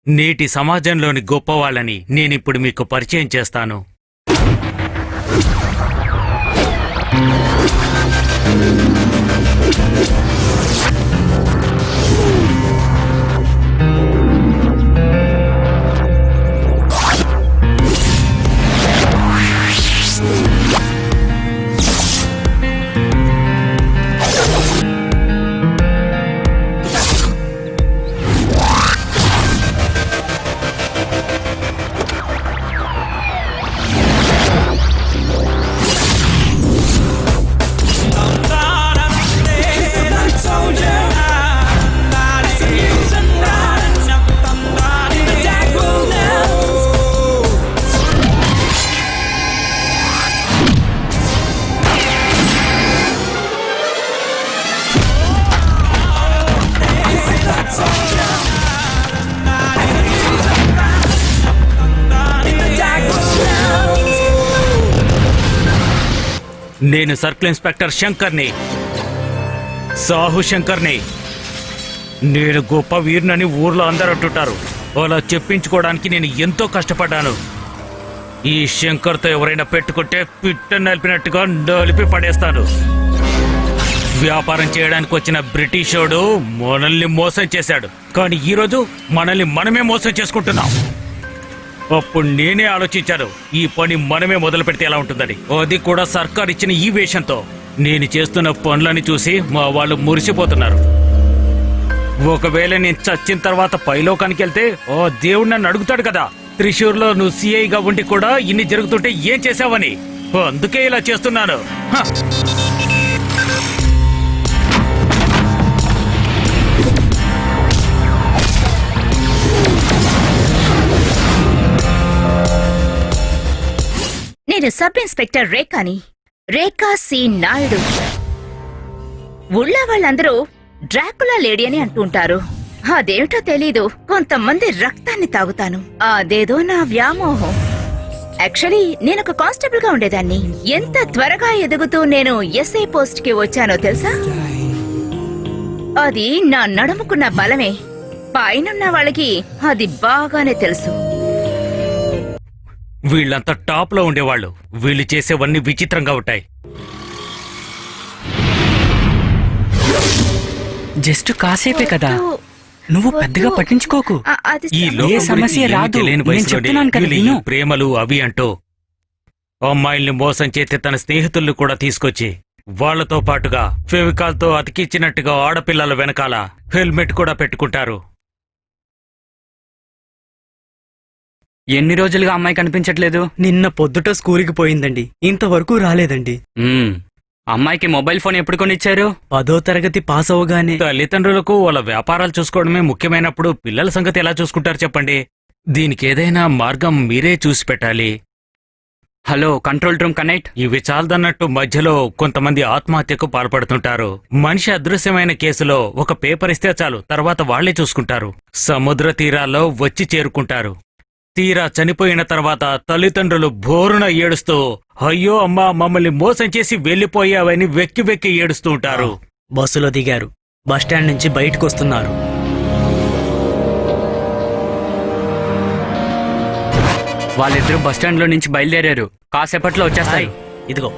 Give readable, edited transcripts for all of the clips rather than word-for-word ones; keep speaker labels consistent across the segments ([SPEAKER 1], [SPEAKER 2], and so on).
[SPEAKER 1] నేటి సమాజంలోని గొప్పవాళ్ళని నేనిప్పుడు మీకు పరిచయం చేస్తాను. నేను సర్కిల్ ఇన్స్పెక్టర్ శంకర్ని, సాహు శంకర్ని. నేను గొప్ప వీరునని ఊర్లో అందరూ అంటుంటారు. అలా చెప్పించుకోవడానికి నేను ఎంతో కష్టపడ్డాను. ఈ శంకర్తో ఎవరైనా పెట్టుకుంటే పిట్ట నలిపినట్టుగా నలిపి పడేస్తాను. వ్యాపారం చేయడానికి వచ్చిన బ్రిటిషోడు మనల్ని మోసం చేశాడు, కానీ ఈరోజు మనల్ని మనమే మోసం చేసుకుంటున్నాం. అప్పుడు నేనే ఆలోచించాను, ఈ పని మనమే మొదలు పెడితే ఎలా ఉంటుందని. అది కూడా సర్కార్ ఇచ్చిన ఈ వేషంతో. నేను చేస్తున్న పనులని చూసి మా వాళ్ళు మురిసిపోతున్నారు. ఒకవేళ నేను చచ్చిన తర్వాత పైలోకానికి వెళ్తే ఓ దేవుడు నన్ను అడుగుతాడు కదా, త్రిశూర్లో నువ్వు సిఐగా ఉండి కూడా ఇన్ని జరుగుతుంటే ఏం చేసావని. అందుకే ఇలా చేస్తున్నాను.
[SPEAKER 2] నేను సబ్ ఇన్స్పెక్టర్ రేఖాని, రేఖా సి నాయుడు. ఊళ్ళో వాళ్ళందరూ డ్రాకులా లేడీ అని అంటుంటారు. అదేమిటో తెలీదు, కొంతమంది రక్తాన్ని తాగుతాను. అదేదో నా వ్యామోహం. యాక్చువల్లీ నేనొక కానిస్టేబుల్ గా ఉండేదాన్ని. ఎంత త్వరగా ఎదుగుతూ నేను ఎస్ఐ పోస్ట్ కి వచ్చానో తెలుసా? అది నా నడుముకున్న బలమే. పైనున్న వాళ్ళకి అది బాగానే తెలుసు.
[SPEAKER 1] వీళ్ళంతా టాప్ లో ఉండేవాళ్ళు. వీళ్ళు చేసేవన్నీ విచిత్రంగా ఉంటాయి.
[SPEAKER 3] జస్ట్ కాసేపే కదా, నువ్వు పెద్దగా పట్టించుకోకు.
[SPEAKER 1] ఈ సమస్య రాదు. ప్రేమలు అవి అంటూ అమ్మాయిల్ని మోసం చేస్తే తన స్నేహితుల్ని కూడా తీసుకొచ్చి వాళ్లతో పాటుగా ఫెవికాల్ తో అతికిచ్చినట్టుగా ఆడపిల్లల వెనకాల హెల్మెట్ కూడా పెట్టుకుంటారు.
[SPEAKER 3] ఎన్ని రోజులుగా అమ్మాయి కనిపించట్లేదు?
[SPEAKER 4] నిన్న పొద్దుట స్కూల్కి పోయిందండి, ఇంతవరకు రాలేదండి.
[SPEAKER 3] అమ్మాయికి మొబైల్ ఫోన్ ఎప్పుడు కొనిచ్చారు?
[SPEAKER 4] 10వ తరగతి పాస్ అవగానే.
[SPEAKER 1] తల్లిదండ్రులకు వాళ్ళ వ్యాపారాలు చూసుకోవడమే ముఖ్యమైనప్పుడు పిల్లల సంగతి ఎలా చూసుకుంటారు చెప్పండి. దీనికి ఏదైనా మార్గం మీరే చూసి పెట్టాలి.
[SPEAKER 3] Hello, control room connect.
[SPEAKER 1] ఇవి చాలదన్నట్టు మధ్యలో కొంతమంది ఆత్మహత్యకు పాల్పడుతుంటారు. మనిషి అదృశ్యమైన కేసులో ఒక పేపర్ ఇస్తే చాలు, తర్వాత వాళ్లే చూసుకుంటారు. సముద్ర తీరాల్లో వచ్చి చేరుకుంటారు. తీరా చనిపోయిన తర్వాత తల్లిదండ్రులు బోరున ఏడుస్తూ అయ్యో అమ్మా మమ్మల్ని మోసం చేసి వెళ్లిపోయావని వెక్కి వెక్కి ఏడుస్తూ ఉంటారు.
[SPEAKER 4] బస్సులో దిగారు, బస్టాండ్ నుంచి బయటకు వస్తున్నారు.
[SPEAKER 3] వాళ్ళిద్దరూ బస్టాండ్ లో నుంచి బయలుదేరారు. కాసేపట్లో వచ్చేస్తాయి.
[SPEAKER 4] ఇదిగో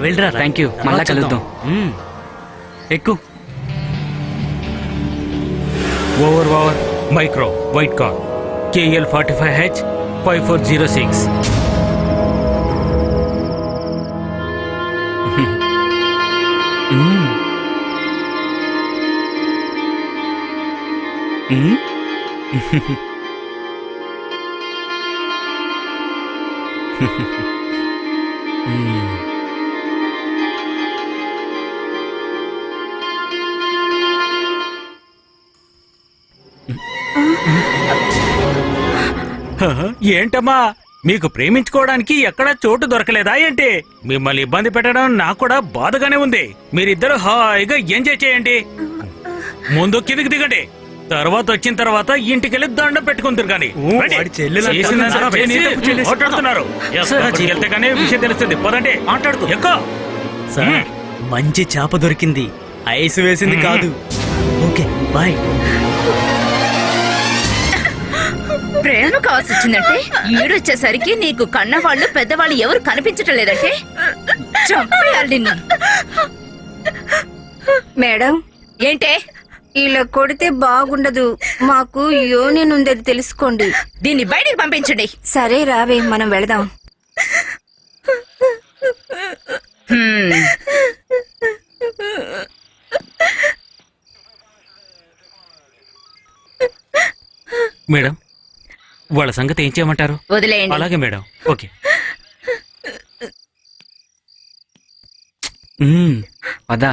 [SPEAKER 4] వెళ్ళరా.
[SPEAKER 3] థ్యాంక్ యూ, మళ్ళా కలుద్దాం. ఎక్కు.
[SPEAKER 1] Over micro white car KL 45H 5406. ఏంటమ్మా, మీకు ప్రేమించుకోవడానికి ఎక్కడా చోటు దొరకలేదా ఏంటి? మిమ్మల్ని ఇబ్బంది పెట్టడం నాకు కూడా బాధగానే ఉంది. మీరిద్దరు హాయిగా ఎంజాయ్ చేయండి. ముందు కిందికి దిగండి, తర్వాత వచ్చిన తర్వాత ఇంటికెళ్ళి దండం పెట్టుకుంటారు. కానీ మాట్లాడుతున్నారు వెళ్తే కానీ విషయం తెలుస్తుంది. పదండి మాట్లాడుతూ ఎక్కువ.
[SPEAKER 4] మంచి చేప దొరికింది, ఐస్ వేసింది కాదు. Okay bye.
[SPEAKER 2] ప్రేమ కావాల్సి వచ్చిందంటే ఈడొచ్చేసరికి నీకు కన్నవాళ్ళు పెద్దవాళ్ళు ఎవరు కనిపించటం లేదంటే చంపేయాలి నిన్ను.
[SPEAKER 5] మేడం,
[SPEAKER 2] ఏంటే
[SPEAKER 5] ఇలా కొడితే బాగుండదు. మాకు యూనియన్ ఉందని తెలుసుకోండి.
[SPEAKER 2] దీన్ని బయటికి పంపించండి.
[SPEAKER 5] సరే రావే, మనం వెళదాం.
[SPEAKER 2] హ్మ్.
[SPEAKER 1] మేడం వాళ్ళ సంగతి ఏం చేయమంటారు?
[SPEAKER 2] వదిలేయండి.
[SPEAKER 1] అలాగే మేడం. ఓకే.
[SPEAKER 3] పదా.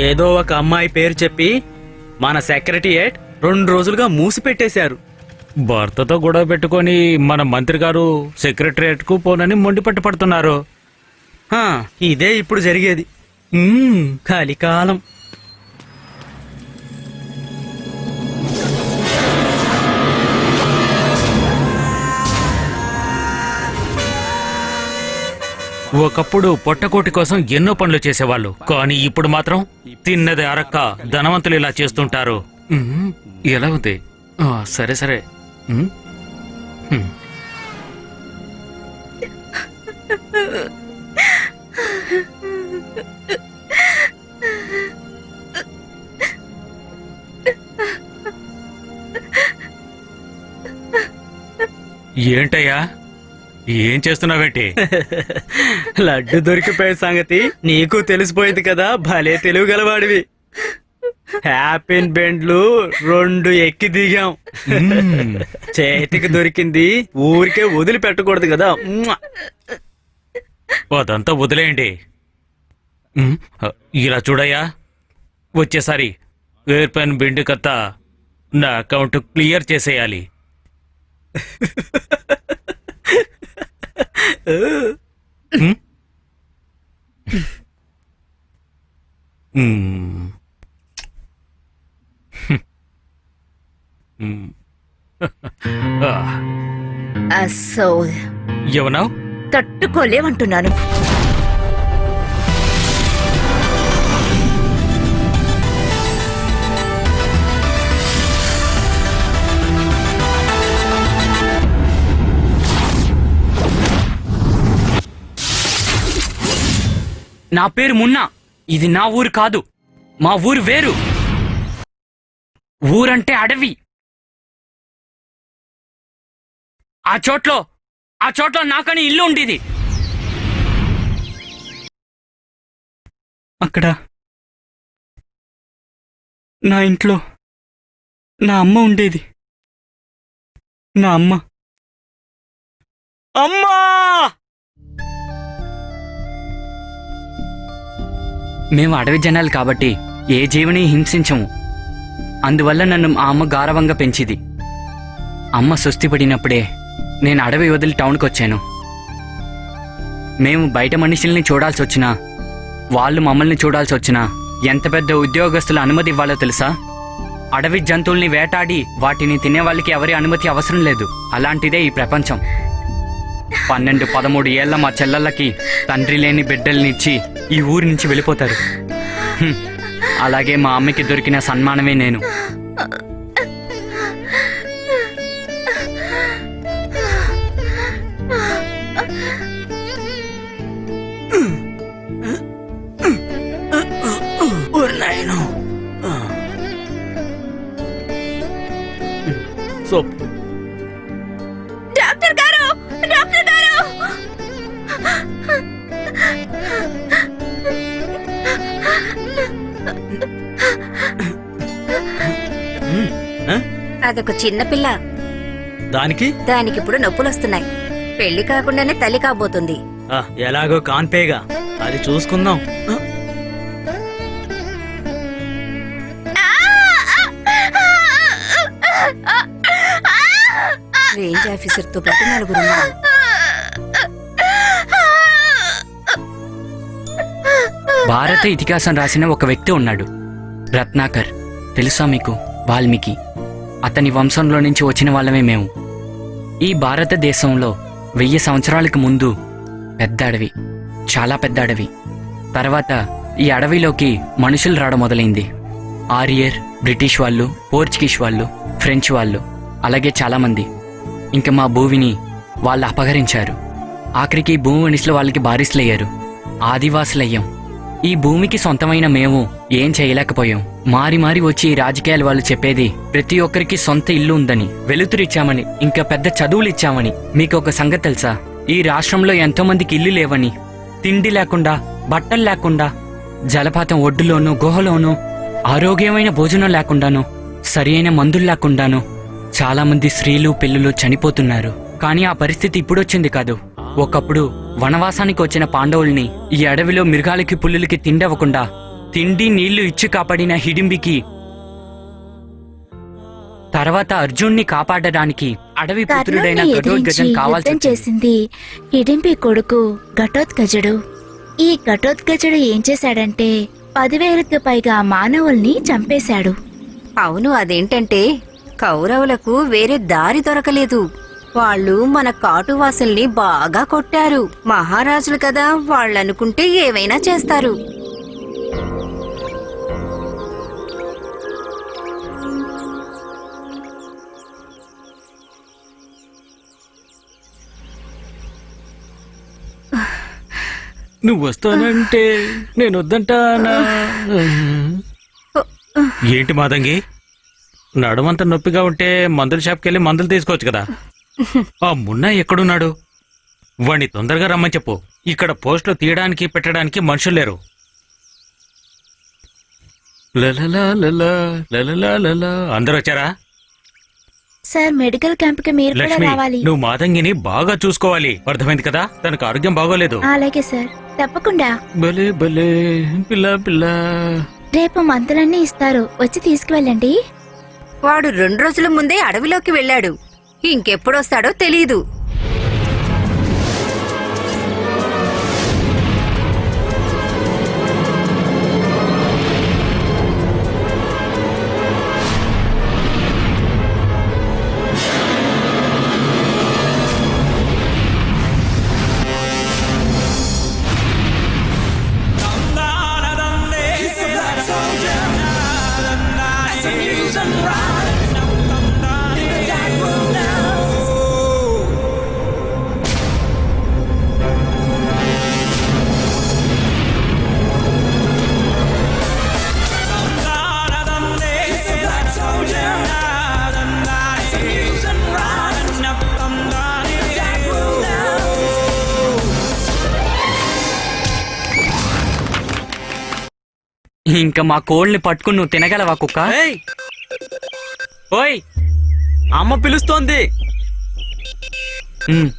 [SPEAKER 4] ఏదో ఒక అమ్మాయి పేరు చెప్పి మన సెక్రటరియేట్ 2 రోజులుగా మూసి పెట్టేశారు.
[SPEAKER 1] భర్తతో గొడవ పెట్టుకొని మన మంత్రి గారు సెక్రటరియట్ కు పోనని మొండిపట్టు పడుతున్నారు.
[SPEAKER 4] హా, ఇదే ఇప్పుడు జరిగేది. కలికాలం.
[SPEAKER 1] ఒకప్పుడు పొట్టకోటి కోసం ఎన్నో పనులు చేసేవాళ్ళు, కానీ ఇప్పుడు మాత్రం తిన్నది అరక్క ధనవంతులు ఇలా చేస్తుంటారు. ఎలా ఉంది? సరే సరే. ఏంటయ్యా, ఏం చేస్తున్నావేంటి?
[SPEAKER 4] లడ్డు దొరికిపోయే సంగతి నీకు తెలిసిపోయింది కదా, భలే తెలివి గలవాడివి. హ్యాపీన్ బెండ్లు 2 ఎక్కి దిగాం. చేతికి దొరికింది ఊరికే వదిలిపెట్టకూడదు కదా.
[SPEAKER 1] అదంతా వదిలేయండి. ఇలా చూడయ్యా, వచ్చేసారి ఎయిర్పెన్ బిండు కత్తా నా అకౌంట్ క్లియర్ చేసేయాలి.
[SPEAKER 2] అసోల్
[SPEAKER 1] ఏమన్నావు?
[SPEAKER 2] తట్టుకోలేమంటున్నాను.
[SPEAKER 3] నా పేరు మున్నా. ఇది నా ఊరు కాదు, మా ఊరు వేరు. ఊరంటే అడవి. ఆ చోట్లో నాకని ఇల్లు ఉండేది. అక్కడ నా ఇంట్లో నా అమ్మ ఉండేది. నా అమ్మ అమ్మా మేము అడవి జనాలు కాబట్టి ఏ జీవిని హింసించము. అందువల్ల నన్ను ఆ అమ్మ గారవంగా పెంచిది. అమ్మ సుస్థి పడినప్పుడే నేను అడవి వదిలి టౌన్కి వచ్చాను. మేము బయట మనుషుల్ని చూడాల్సి వచ్చినా, వాళ్ళు మమ్మల్ని చూడాల్సి వచ్చినా ఎంత పెద్ద ఉద్యోగస్తుల అనుమతి ఇవ్వాలో తెలుసా? అడవి జంతువుల్ని వేటాడి వాటిని తినే వాళ్ళకి ఎవరి అనుమతి అవసరం లేదు. అలాంటిదే ఈ ప్రపంచం. 12-13 ఏళ్ల మా చెల్లెళ్ళకి తండ్రి లేని బిడ్డల్నిచ్చి ఈ ఊరి నుంచి వెళ్ళిపోతారు. అలాగే మా అమ్మకి దొరికిన సన్మానమే నేను.
[SPEAKER 2] డాక్టర్ గారు, డాక్టర్ గారు!
[SPEAKER 5] అదొక చిన్న పిల్ల. దానికిప్పుడు నొప్పులు వస్తున్నాయి. పెళ్లి కాకుండానే తల్లి కాబోతుంది.
[SPEAKER 4] ఎలాగో కాన్పేగా, అది చూసుకుందాం.
[SPEAKER 5] రేంజ్ ఆఫీసర్ తో పాటు 4 ఉన్నారు.
[SPEAKER 3] భారత ఇతిహాసం రాసిన ఒక వ్యక్తి ఉన్నాడు, రత్నాకర్. తెలుసా మీకు? వాల్మీకి. అతని వంశంలో నుంచి వచ్చిన వాళ్ళమే మేము. ఈ భారతదేశంలో 1000 సంవత్సరాలకు ముందు పెద్ద అడవి, చాలా పెద్ద అడవి. తర్వాత ఈ అడవిలోకి మనుషులు రావడం మొదలైంది. ఆరియర్, బ్రిటిష్ వాళ్ళు, పోర్చుగీస్ వాళ్ళు, ఫ్రెంచ్ వాళ్ళు, అలాగే చాలామంది. ఇంకా మా భూమిని వాళ్ళు అపహరించారు. ఆఖరికి భూమి మనుషులు వాళ్ళకి బారిస్లయ్యారు. ఆదివాసులయ్యాం. ఈ భూమికి సొంతమైన మేము ఏం చేయలేకపోయాం. మారి మారి వచ్చి ఈ రాజకీయాల వాళ్ళు చెప్పేది ప్రతి ఒక్కరికి సొంత ఇల్లు ఉందని, వెలుతురిచ్చామని, ఇంకా పెద్ద చదువులు ఇచ్చామని. మీకు ఒక సంగతి తెలుసా? ఈ రాష్ట్రంలో ఎంతో మందికి ఇల్లు లేవని, తిండి లేకుండా, బట్టలు లేకుండా, జలపాతం ఒడ్డులోనూ గుహలోనూ ఆరోగ్యమైన భోజనం లేకుండాను, సరి అయిన మందులు లేకుండాను చాలా మంది స్త్రీలు పిల్లలు చనిపోతున్నారు. కానీ ఆ పరిస్థితి ఇప్పుడొచ్చింది కాదు. ఒకప్పుడు వనవాసానికి వచ్చిన పాండవుల్ని ఈ అడవిలో మృగాలకి పుల్లులకి తిండవకుండా తిండి నీళ్లు ఇచ్చి కాపాడిన హిడింబికి తర్వాత అర్జున్ని కాపాడడానికి అడవి పుత్రుడైన
[SPEAKER 2] కర్ణుని
[SPEAKER 3] ఘటోత్కచుడు
[SPEAKER 2] ఎదిరించి
[SPEAKER 3] కావాల్సి
[SPEAKER 2] యుద్ధం
[SPEAKER 3] వచ్చింది.
[SPEAKER 2] చేసింది హిడింబి కొడుకు ఘటోత్కచుడు. ఈ ఘటోత్కచుడు ఏం చేశాడంటే 10,000కు పైగా మానవుల్ని చంపేశాడు.
[SPEAKER 5] అవును, అదేంటంటే కౌరవులకు వేరే దారి దొరకలేదు. వాళ్ళు మన కాటువాసుల్ని బాగా కొట్టారు. మహారాజులు కదా, వాళ్ళనుకుంటే ఏవైనా చేస్తారు.
[SPEAKER 1] నువ్వు వస్తానంటే నేను వద్దంటానా? ఏంటి మాదంగి, నడుమంత నొప్పిగా ఉంటే మందుల షాప్కి వెళ్ళి మందులు తీసుకోవచ్చు కదా. ఆ మున్నా ఎక్కడున్నాడు? వాణ్ణి తొందరగా రమ్మని చెప్పు. ఇక్కడ పోస్టులు తీయడానికి పెట్టడానికి మనుషులు లేరు. లలలా లలా, లలలా లలా. అందరూ వచ్చారా?
[SPEAKER 2] సార్, మెడికల్ క్యాంప్ కి మీరు కూడా
[SPEAKER 1] లక్ష్మి,
[SPEAKER 2] రావాలి.
[SPEAKER 1] నువ్వు మాదంగిని బాగా చూసుకోవాలి. అర్థమైంది కదా? తనకు ఆరోగ్యం బాగోలేదు.
[SPEAKER 2] అలాగే సార్, తప్పకుండా.
[SPEAKER 1] భలే భలే పిల్ల పిల్ల.
[SPEAKER 2] రేపు మందులన్నీ ఇస్తారు, వచ్చి తీసుకువెళ్ళండి.
[SPEAKER 5] వాడు 2 రోజుల ముందే అడవిలోకి వెళ్ళాడు. ఇంకెప్పుడొస్తాడో తెలీదు.
[SPEAKER 3] ఇంకా మా కోళ్ళని పట్టుకుని నువ్వు తినగలవా కుక్క?
[SPEAKER 4] ఏయ్,
[SPEAKER 3] ఓయ్,
[SPEAKER 4] అమ్మ పిలుస్తోంది.
[SPEAKER 3] ఉమ్.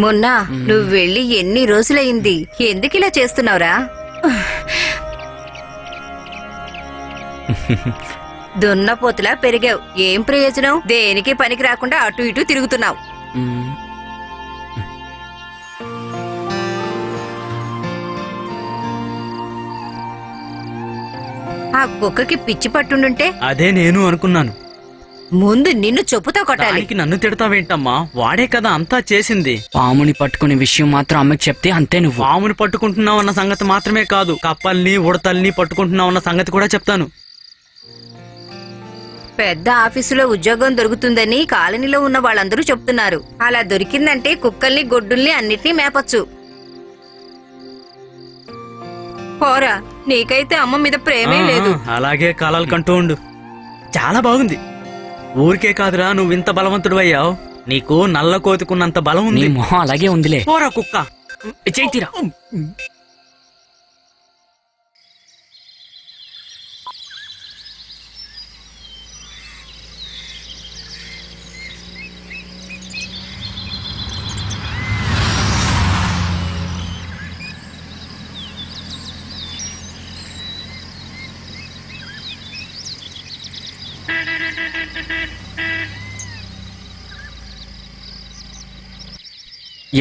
[SPEAKER 5] మొన్న నువ్వు వెళ్ళి ఎన్ని రోజులైంది? ఎందుకు ఇలా చేస్తున్నావురా? దున్నపోతులా పెరిగావు. ఏం ప్రయోజనం? దేనికి పనికి రాకుండా అటు ఇటు తిరుగుతున్నావు.
[SPEAKER 3] ఉమ్.
[SPEAKER 5] ఆ కుక్కకి పిచ్చి పట్టుండుంటే
[SPEAKER 4] అదే నేను అనుకున్నాను.
[SPEAKER 5] ముందు నిన్ను చెప్పుతో కొట్టాలి.
[SPEAKER 4] దానికి నన్ను తిడతావేంటమ్మా? వాడే కదా అంతా చేసింది.
[SPEAKER 3] పాముని పట్టుకునే విషయం మాత్రం అమ్మకి చెప్తే అంతే నువ్వు.
[SPEAKER 4] పాముని పట్టుకుంటున్నావు అన్న సంగతి మాత్రమే కాదు, కప్పల్ని ఉడతల్ని పట్టుకుంటున్నావు అన్న సంగతి కూడా చెప్తాను.
[SPEAKER 5] పెద్ద ఆఫీసులో ఉద్యోగం దొరుకుతుందని కాలనీలో ఉన్న వాళ్ళందరూ చెప్తున్నారు. అలా దొరికిందంటే కుక్కల్ని గొడ్డుల్ని అన్నిటినీ మేపచ్చు. పోరా, నీకైతే అమ్మ మీద ప్రేమే లేదు.
[SPEAKER 4] అలాగే కాలాలు కంటూ ఉండు. చాలా బాగుంది. ఊరికే కాదురా, నువ్వు ఇంత బలవంతుడు అయ్యావు. నీకు నల్ల కోతికున్నంత బలం
[SPEAKER 3] నీ
[SPEAKER 4] ఉంది.
[SPEAKER 3] మొహం అలాగే ఉందిలే.
[SPEAKER 4] పోరా కుక్క.
[SPEAKER 3] చేతిరా.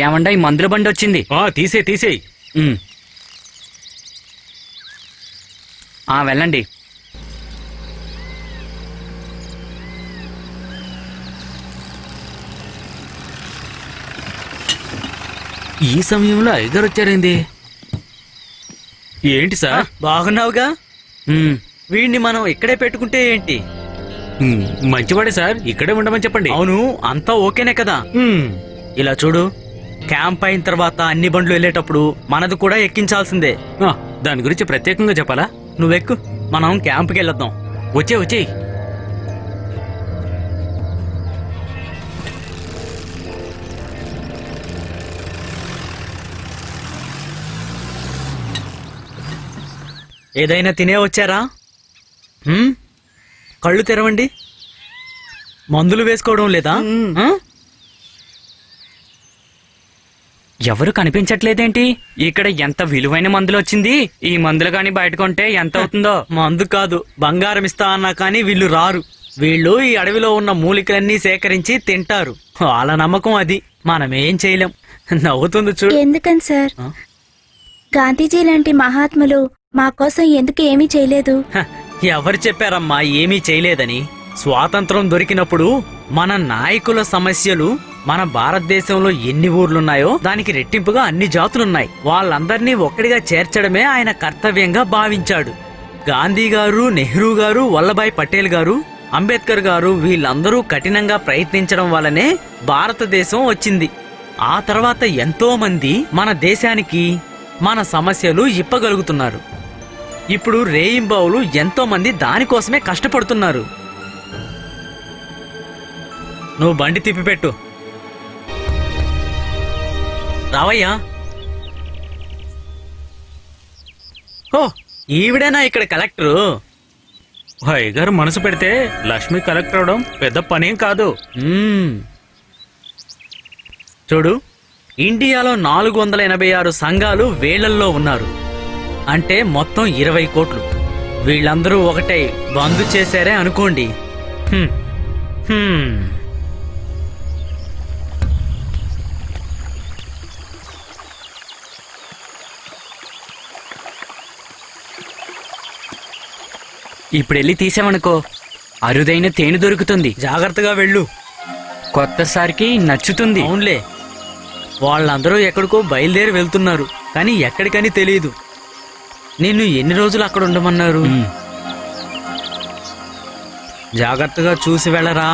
[SPEAKER 3] ఏమండా ఈ మందుల బండి వచ్చింది.
[SPEAKER 1] తీసేయ్.
[SPEAKER 3] ఉమ్. వెళ్ళండి.
[SPEAKER 1] ఈ సమయంలో అయ్యగారు వచ్చారేంది? ఏంటి సార్?
[SPEAKER 4] బాగున్నావుగా?
[SPEAKER 3] ఉమ్.
[SPEAKER 4] వీడిని మనం ఇక్కడే పెట్టుకుంటే ఏంటి?
[SPEAKER 1] మంచివాడే సార్, ఇక్కడే ఉండమని చెప్పండి.
[SPEAKER 4] అవును, అంతా ఓకేనే కదా? ఇలా చూడు, క్యాంప్ అయిన తర్వాత అన్ని బండ్లు వెళ్ళేటప్పుడు మనది కూడా ఎక్కించాల్సిందే.
[SPEAKER 1] దాని గురించి ప్రత్యేకంగా చెప్పాలా?
[SPEAKER 4] నువ్వెక్కు, మనం క్యాంప్కి వెళ్ళొద్దాం.
[SPEAKER 1] వచ్చేయ్.
[SPEAKER 4] ఏదైనా తినే వచ్చారా? కళ్ళు తెరవండి. మందులు వేసుకోవడం లేదా?
[SPEAKER 3] ఎవరు కనిపించట్లేదేంటి? ఇక్కడ ఎంత విలువైన మందులు వచ్చింది. ఈ మందులు గాని బయట కొంటే ఎంత అవుతుందో.
[SPEAKER 4] మందు కాదు, బంగారం ఇస్తా అన్నా కానీ వీళ్ళు రారు. వీళ్ళు ఈ అడవిలో ఉన్న మూలికలన్నీ సేకరించి తింటారు. వాళ్ళ నమ్మకం అది, మనమేం చేయలేం. నవ్వుతుంది చూడు.
[SPEAKER 6] ఎందుకని సార్? గాంధీజీ లాంటి మహాత్ములు మా కోసం ఎందుకు ఏమీ చేయలేదు?
[SPEAKER 4] ఎవరు చెప్పారమ్మా ఏమీ చేయలేదని? స్వాతంత్రం దొరికినప్పుడు మన నాయకుల సమస్యలు, మన భారతదేశంలో ఎన్ని ఊర్లున్నాయో దానికి రెట్టింపుగా అన్ని జాతులున్నాయి. వాళ్ళందర్నీ ఒక్కడిగా చేర్చడమే ఆయన కర్తవ్యంగా భావించాడు. గాంధీ గారు, నెహ్రూ గారు, వల్లభాయ్ పటేల్ గారు, అంబేద్కర్ గారు వీళ్ళందరూ కఠినంగా ప్రయత్నించడం వల్లనే భారతదేశం వచ్చింది. ఆ తర్వాత ఎంతో మంది మన దేశానికి మన సమస్యలు ఇప్పగలుగుతున్నారు. ఇప్పుడు రేయింబావులు ఎంతో మంది దానికోసమే కష్టపడుతున్నారు. నువ్వు బండి తిప్పిపెట్టు. రావయ్యా. ఓ, ఈవిడేనా ఇక్కడ కలెక్టరు?
[SPEAKER 1] అయ్యగారు మనసు పెడితే లక్ష్మి కలెక్టర్ అవడం పెద్ద పనేం కాదు.
[SPEAKER 4] చూడు, ఇండియాలో 486 సంఘాలు వేళ్లల్లో ఉన్నారు. అంటే మొత్తం 20 కోట్లు. వీళ్ళందరూ ఒకటై బంద్ చేశారే అనుకోండి.
[SPEAKER 3] ఇప్పుడు వెళ్ళి తీసామనుకో, అరుదైన తేనె దొరుకుతుంది.
[SPEAKER 4] జాగ్రత్తగా వెళ్ళు.
[SPEAKER 3] కొత్తసారికి నచ్చుతుంది.
[SPEAKER 4] అవునులే, వాళ్ళందరూ ఎక్కడికో బయలుదేరి వెళ్తున్నారు, కానీ ఎక్కడికని తెలియదు. నిన్ను ఎన్ని రోజులు అక్కడ ఉండమన్నారు? జాగ్రత్తగా చూసి వెళ్ళరా.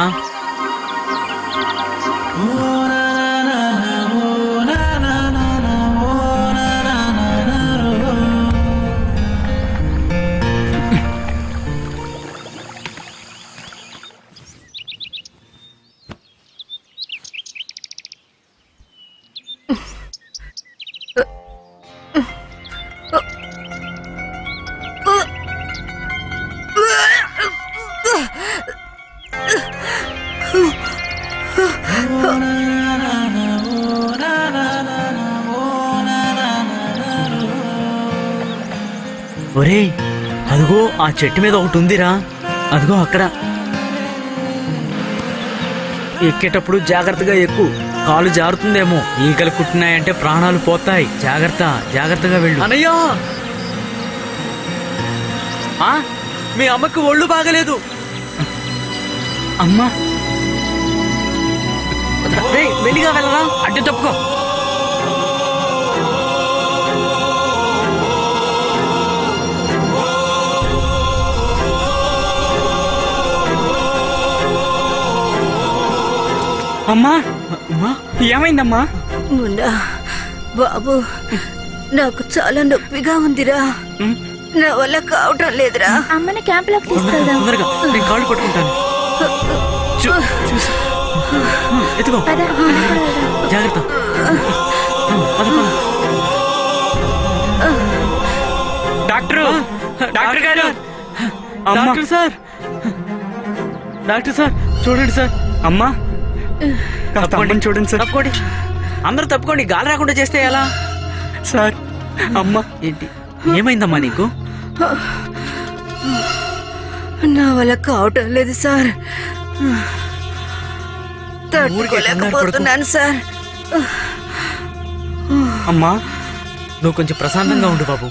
[SPEAKER 4] ఒరేయ్, అదిగో ఆ చెట్టు మీద ఒకటి ఉందిరా. అదిగో అక్కడ. ఎక్కేటప్పుడు జాగ్రత్తగా ఎక్కు, కాలు జారుతుందేమో. ఈగలు కుట్టినాయంటే ప్రాణాలు పోతాయి. జాగ్రత్తగా వెళ్ళు. అన్నయ్యా, మీ అమ్మకి ఒళ్ళు బాగలేదు.
[SPEAKER 3] అమ్మా,
[SPEAKER 4] మెల్లిగా వెళ్ళరా.
[SPEAKER 3] అడ్డు తప్పుకో. అమ్మా, ఏమైందమ్మా?
[SPEAKER 5] మున్నా బాబు, నాకు చాలా నొప్పిగా ఉందిరా. నా వల్ల కావటం లేదురా.
[SPEAKER 6] అమ్మని క్యాంపులోకి తీసుకెళ్దాం.
[SPEAKER 4] తొందరగా, నేను కాళ్ళు పట్టుకుంటాను. ఎత్తుకో. జాగ్రత్త.
[SPEAKER 3] డాక్టర్ గారు.
[SPEAKER 4] డాక్టర్ సార్ చూడండి సార్.
[SPEAKER 3] అమ్మా, చూడండి సార్.
[SPEAKER 4] తప్పుకోండి, అందరూ తప్పుకోండి. గాలి రాకుండా చేస్తే ఎలా
[SPEAKER 3] సార్? అమ్మా,
[SPEAKER 4] ఏంటి ఏమైందమ్మా నీకు?
[SPEAKER 5] నా వల్ల కావటం లేదు సార్. తట్టుకోలేకపోతున్నాను సార్.
[SPEAKER 3] అమ్మా
[SPEAKER 4] నువ్వు కొంచెం ప్రశాంతంగా ఉండు బాబు.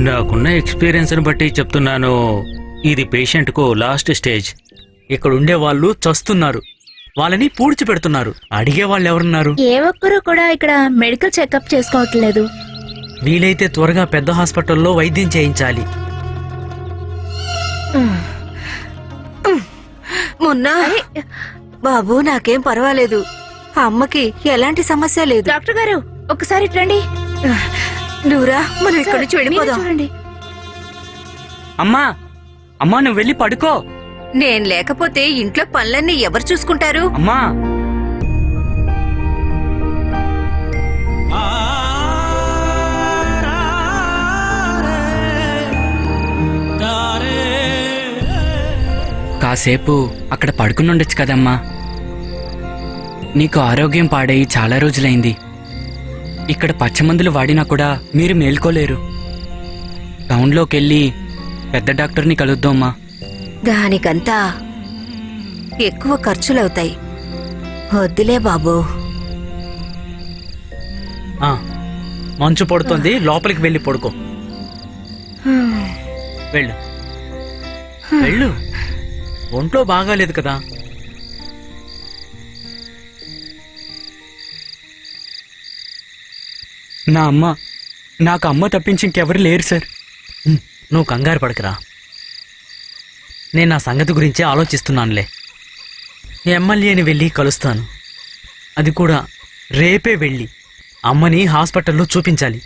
[SPEAKER 1] నాకున్న ఎక్స్పీరియన్స్ని బట్టి చెప్తున్నాను, ఇది పేషెంట్కు లాస్ట్ స్టేజ్.
[SPEAKER 4] ఇక్కడ ఉండే వాళ్ళు చస్తున్నారు, వాళ్ళని పూడ్చి పెడుతున్నారు. అడిగే వాళ్ళు ఎవరున్నారు?
[SPEAKER 6] ఏ ఒక్కరూ కూడా ఇక్కడ మెడికల్ చెకప్ చేసుకోవట్లేదు.
[SPEAKER 4] వీలైతే త్వరగా పెద్ద హాస్పిటల్లో వైద్యం చేయించాలి.
[SPEAKER 5] మొన్నా బాబు నాకేం పర్వాలేదు. ఆ అమ్మకి ఎలాంటి సమస్య లేదు.
[SPEAKER 2] డాక్టర్ గారు ఒకసారి రండి.
[SPEAKER 5] నువ్వురా, మనం ఇక్కడి నుంచి
[SPEAKER 2] మీరే
[SPEAKER 5] వెళ్ళిపోదాం.
[SPEAKER 2] చూడండి.
[SPEAKER 3] అమ్మా అమ్మా నువ్వు వెళ్ళి పడుకో.
[SPEAKER 5] నేను లేకపోతే ఇంట్లో పనులన్నీ ఎవరు చూసుకుంటారు?
[SPEAKER 3] అమ్మా కాసేపు అక్కడ పడుకుని ఉండొచ్చు కదమ్మా. నీకు ఆరోగ్యం పాడై చాలా రోజులైంది. ఇక్కడ పచ్చమందులు వాడినా కూడా మీరు మేల్కోలేరు. టౌన్లోకి వెళ్ళి పెద్ద డాక్టర్ని కలుద్దామా.
[SPEAKER 5] దానికంతా ఎక్కువ ఖర్చులవుతాయి. వద్దులే బాబు.
[SPEAKER 4] ఆ, మంచు పడుతుంది, లోపలికి వెళ్ళి పడుకో. వెళ్ళు వెళ్ళు, ఒంట్లో బాగాలేదు కదా.
[SPEAKER 3] నా అమ్మ, నాకు అమ్మ తప్పించి ఇంకెవరు లేరు సార్.
[SPEAKER 4] నువ్వు కంగారు పడకరా, నేను నా సంగతి గురించే ఆలోచిస్తున్నానులే. ఎమ్మెల్యేని వెళ్ళి కలుస్తాను, అది కూడా రేపే వెళ్ళి అమ్మని హాస్పిటల్లో చూపించాలి.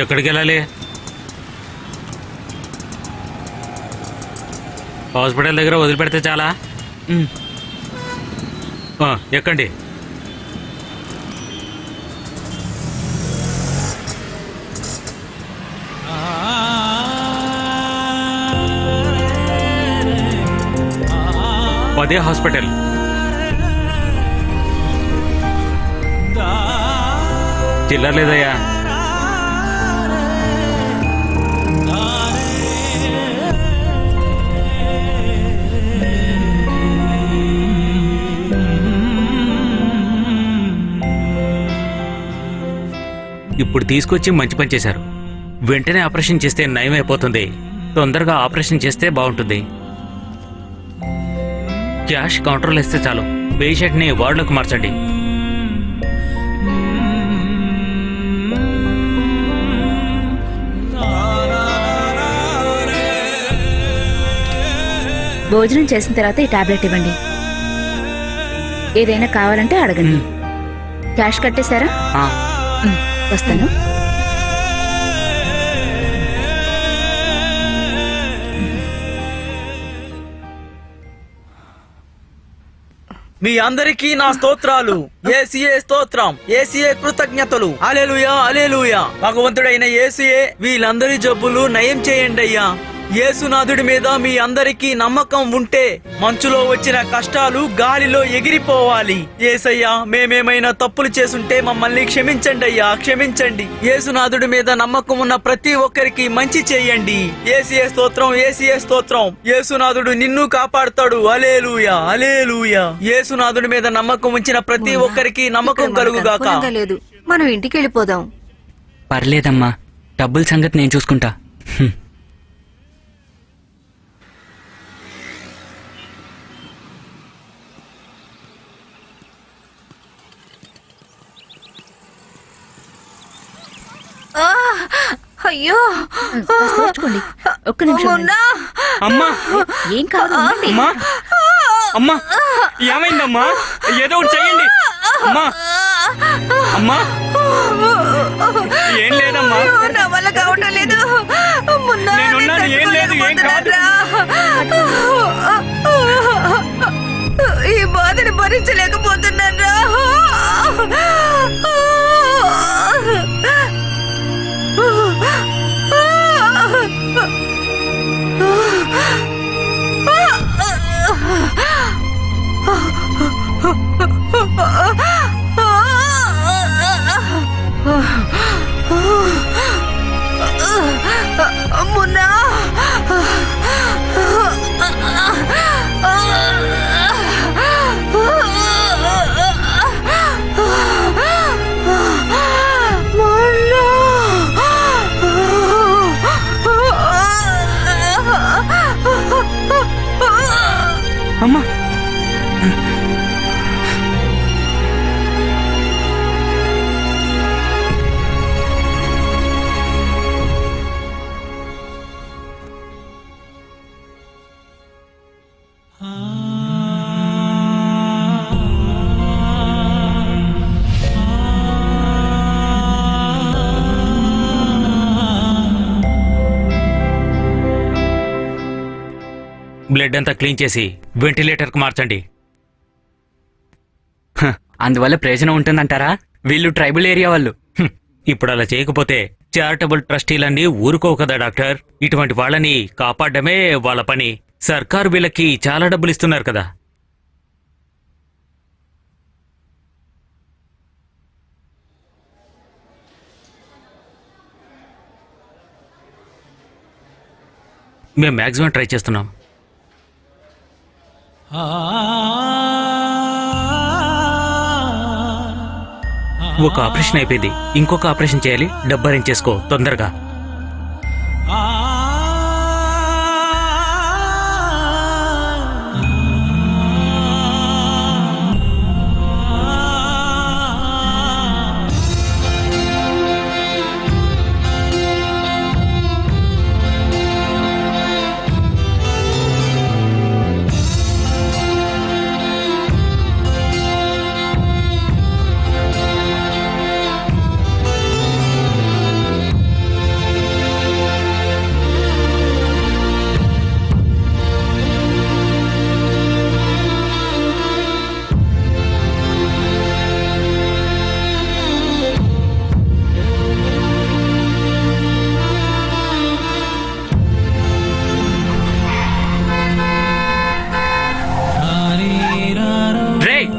[SPEAKER 1] ఎక్కడికి వెళ్ళాలి? హాస్పిటల్ దగ్గర వదిలిపెడితే చాలా. ఎక్కండి. అదే హాస్పిటల్. చిల్లర లేదయ్యా. ఇప్పుడు తీసుకొచ్చి మంచి పని చేశారు. వెంటనే ఆపరేషన్ చేస్తే నయం అయిపోతుంది. తొందరగా ఆపరేషన్ చేస్తే బాగుంటుంది. క్యాష్ కౌంటర్లో ఇస్తే చాలు. పేషెంట్ని వార్డులోకి మార్చండి.
[SPEAKER 2] భోజనం చేసిన తర్వాత ఈ టాబ్లెట్ ఇవ్వండి. ఏదైనా కావాలంటే అడగండి. క్యాష్ కట్టేశారా?
[SPEAKER 3] ఆ,
[SPEAKER 2] వస్తాను.
[SPEAKER 4] మీ అందరికీ నా స్తోత్రాలు. యేసుయే స్తోత్రం, యేసుయే కృతజ్ఞతలు. హల్లెలూయా, హల్లెలూయా. భగవంతుడైన యేసుయే వీళ్ళందరి జబ్బులు నయం చేయండి అయ్యా. యేసునాథుడి మీద మీ అందరికీ నమ్మకం ఉంటే మంచులో వచ్చిన కష్టాలు గాలిలో ఎగిరిపోవాలి. యేసయ్యా, మేమేమైనా తప్పులు చేసుంటే మమ్మల్ని క్షమించండి అయ్యా, క్షమించండి. యేసునాథుడి మీద నమ్మకం ఉన్న ప్రతి ఒక్కరికి మంచి చేయండి. యేసుయే స్తోత్రం, యేసుయే స్తోత్రం. యేసునాథుడు నిన్ను కాపాడుతాడు. హల్లెలూయా, హల్లెలూయా. యేసునాథుడి మీద నమ్మకం ఉంచిన ప్రతి ఒక్కరికి నమ్మకం కలుగుగాక.
[SPEAKER 5] అనుకూలంగా లేదు, మనం ఇంటికి వెళ్ళిపోదాం.
[SPEAKER 3] పర్లేదమ్మా, డబ్బుల సంగతి నేను చూసుకుంటా.
[SPEAKER 5] అయ్యో,
[SPEAKER 2] కాస్త ఓర్చుకోండి. ఒక్క నిమిషం ఉండండి.
[SPEAKER 3] అమ్మా,
[SPEAKER 2] ఏం కాదు, ఉండండి.
[SPEAKER 3] అమ్మా, అమ్మా, ఏమైందమ్మా? ఏదో ఒకటి చెయ్యండి. అమ్మా, అమ్మా, ఏం లేదమ్మా.
[SPEAKER 5] నా వల్ల కావటం లేదు. మున్నా,
[SPEAKER 3] నేనున్నాను, ఏం లేదు, ఏం కాదు.
[SPEAKER 5] ఈ బాధని భరించలేకపోతున్నారా? మున్నా,
[SPEAKER 3] అమ్మా,
[SPEAKER 1] బ్లడ్ అంతా క్లీన్ చేసి వెంటిలేటర్కి మార్చండి.
[SPEAKER 3] అందువల్ల ప్రయోజనం ఉంటుందంటారా? వీళ్ళు ట్రైబల్ ఏరియా వాళ్ళు.
[SPEAKER 1] ఇప్పుడు అలా చేయకపోతే చారిటబుల్ ట్రస్టీలన్నీ ఊరుకోవు కదా డాక్టర్. ఇటువంటి వాళ్ళని కాపాడమే వాళ్ళ పని. సర్కారు వీళ్ళకి చాలా డబ్బులు ఇస్తున్నారు కదా. మేము మ్యాక్సిమం ట్రై చేస్తున్నాం. ఒక ఆపరేషన్ అయిపోయింది, ఇంకొక ఆపరేషన్ చేయాలి. డబ్బు అరేంజ్ చేసుకో తొందరగా.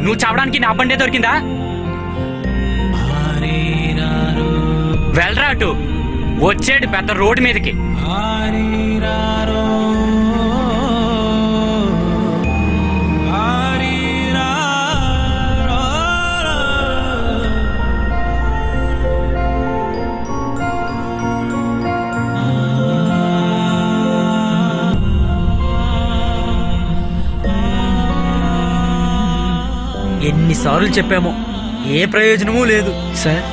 [SPEAKER 3] నువ్వు చావడానికి నా బండే దొరికిందా? వెళ్ళరా అటు, వచ్చేడు పెద్ద రోడ్డు మీదకి.
[SPEAKER 4] ఎన్నిసార్లు చెప్పామో ఏ ప్రయోజనమూ లేదు.
[SPEAKER 3] సార్,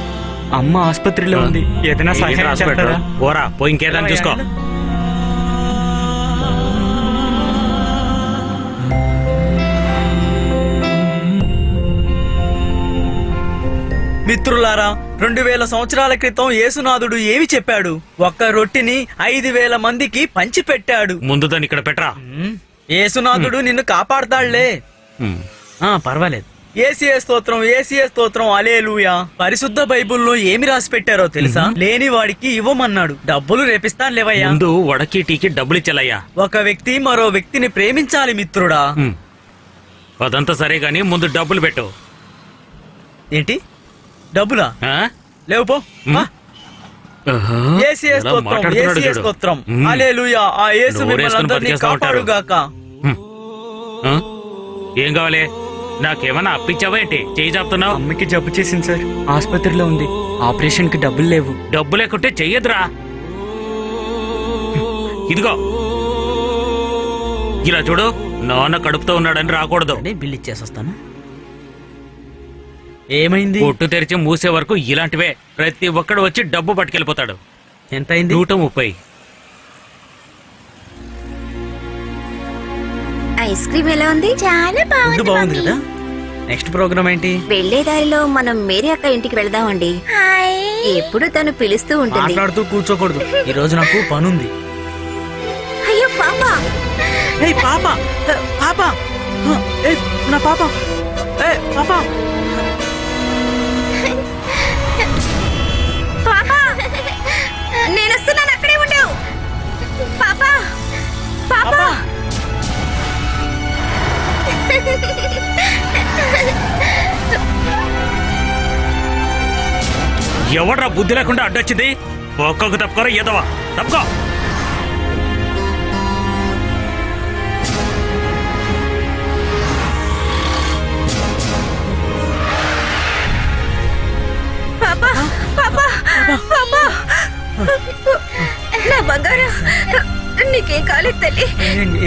[SPEAKER 3] అమ్మ ఆసుపత్రిలో ఉంది, ఏదైనా
[SPEAKER 1] ఏంటి
[SPEAKER 3] సహాయం
[SPEAKER 1] రాసి పెట్టు?
[SPEAKER 3] చేస్తారా?
[SPEAKER 1] ఓరా పోయి ఇంకేదాన్ని చూసుకో.
[SPEAKER 4] మిత్రులారా, 2000 సంవత్సరాల క్రితం యేసునాథుడు ఏమి చెప్పాడు? ఒక్క రొట్టిని 5000 మందికి పంచిపెట్టాడు.
[SPEAKER 1] ముందు దాన్ని ఇక్కడ పెట్టరా.
[SPEAKER 4] యేసునాథుడు నిన్ను కాపాడతాడులే.
[SPEAKER 1] హ్మ్.
[SPEAKER 4] పర్వాలేదు. ఏసీఏ స్తోత్రం, ఏసీఏ స్తోత్రం, హల్లెలూయా. పరిశుద్ధ బైబిల్లో ఏమి రాసి పెట్టారో తెలుసా? లేని వాడికి ఇవ్వమన్నాడు, డబ్బులు రేపిస్తాను లేవయ్యా.
[SPEAKER 1] ముందు వడకి టీకి డబ్బులు ఇచ్చేలయ్యా.
[SPEAKER 4] ఒక వ్యక్తి మరో వ్యక్తిని ప్రేమించాలి మిత్రుడా.
[SPEAKER 1] హ్మ్. అదంతా సరే గాని ముందు డబ్బులు పెట్టు.
[SPEAKER 4] ఏంటి డబ్బులా?
[SPEAKER 1] ఆ?
[SPEAKER 4] లేవు పో.
[SPEAKER 1] హ్మ్.
[SPEAKER 4] ఆ.
[SPEAKER 1] ఆహా.
[SPEAKER 4] ఏసీఏ
[SPEAKER 1] ఎలా
[SPEAKER 4] స్తోత్రం,
[SPEAKER 1] మాట్లాడుతున్నాడు
[SPEAKER 4] ఏసీఏ
[SPEAKER 1] చూడు.
[SPEAKER 4] స్తోత్రం,
[SPEAKER 1] హ్మ్.
[SPEAKER 4] హల్లెలూయా. ఆ యేసు
[SPEAKER 1] నోరేసుకొని
[SPEAKER 4] మిమ్మల్ని అందరినీ
[SPEAKER 1] బతికేస్తా ఉంటాడు.
[SPEAKER 4] కాపాడుగాక.
[SPEAKER 1] హ్మ్. ఆ? ఏం కావాలి? నాకేమన్నా అప్పించావా ఏంటి? చేయి చాపుతున్నావు.
[SPEAKER 3] అమ్మకి జబ్బు చేసింది సార్, ఆసుపత్రిలో ఉంది, ఆపరేషన్ కి డబ్బులు లేవు.
[SPEAKER 1] డబ్బు లేకుంటే చెయ్యదురా. ఇదిగో ఇలా చూడు, నాన్న కడుపుతో ఉన్నాడని రాకూడదు.
[SPEAKER 4] బిల్ ఇచ్చేసొస్తాను. ఏమైంది?
[SPEAKER 1] కొట్టు తెరిచి మూసే వరకు ఇలాంటివే. ప్రతి ఒక్కడు వచ్చి డబ్బు పట్టుకెళ్ళిపోతాడు.
[SPEAKER 4] ఎంత అయింది?
[SPEAKER 1] 130.
[SPEAKER 5] ఐస్ క్రీమ్ ఎలా ఉంది?
[SPEAKER 6] చాలా
[SPEAKER 4] ఫుడ్ బాగుంది కదా. నెక్స్ట్ ప్రోగ్రామ్ ఏంటి?
[SPEAKER 5] వెళ్లే దారిలో మనం మేరీ అక్క ఇంటికి వెళదామండి.
[SPEAKER 6] హాయ్.
[SPEAKER 5] ఎప్పుడు తను పిలుస్తూ ఉంటుంది.
[SPEAKER 4] మాట్లాడుతూ కూర్చోకూడదు, ఈ రోజు నాకు పనుంది.
[SPEAKER 5] అయ్యో పాపా,
[SPEAKER 4] ఏయ్ పాప, పాప, ఏయ్ నా పాప, ఏయ్ పాప.
[SPEAKER 5] పాపా, నేను వస్తున్నాను, అక్కడే ఉండవు. పాపా, పాపా.
[SPEAKER 1] ఎవడ్రా బుద్ధి లేకుండా అడ్డొచ్చింది? ఒక్కొక్క తప్పుకోరా ఏదవా తప్పుకో.
[SPEAKER 5] పాపా, పాపా, పాపా. నా బంగారం, నీకేం కాలేదు తల్లి.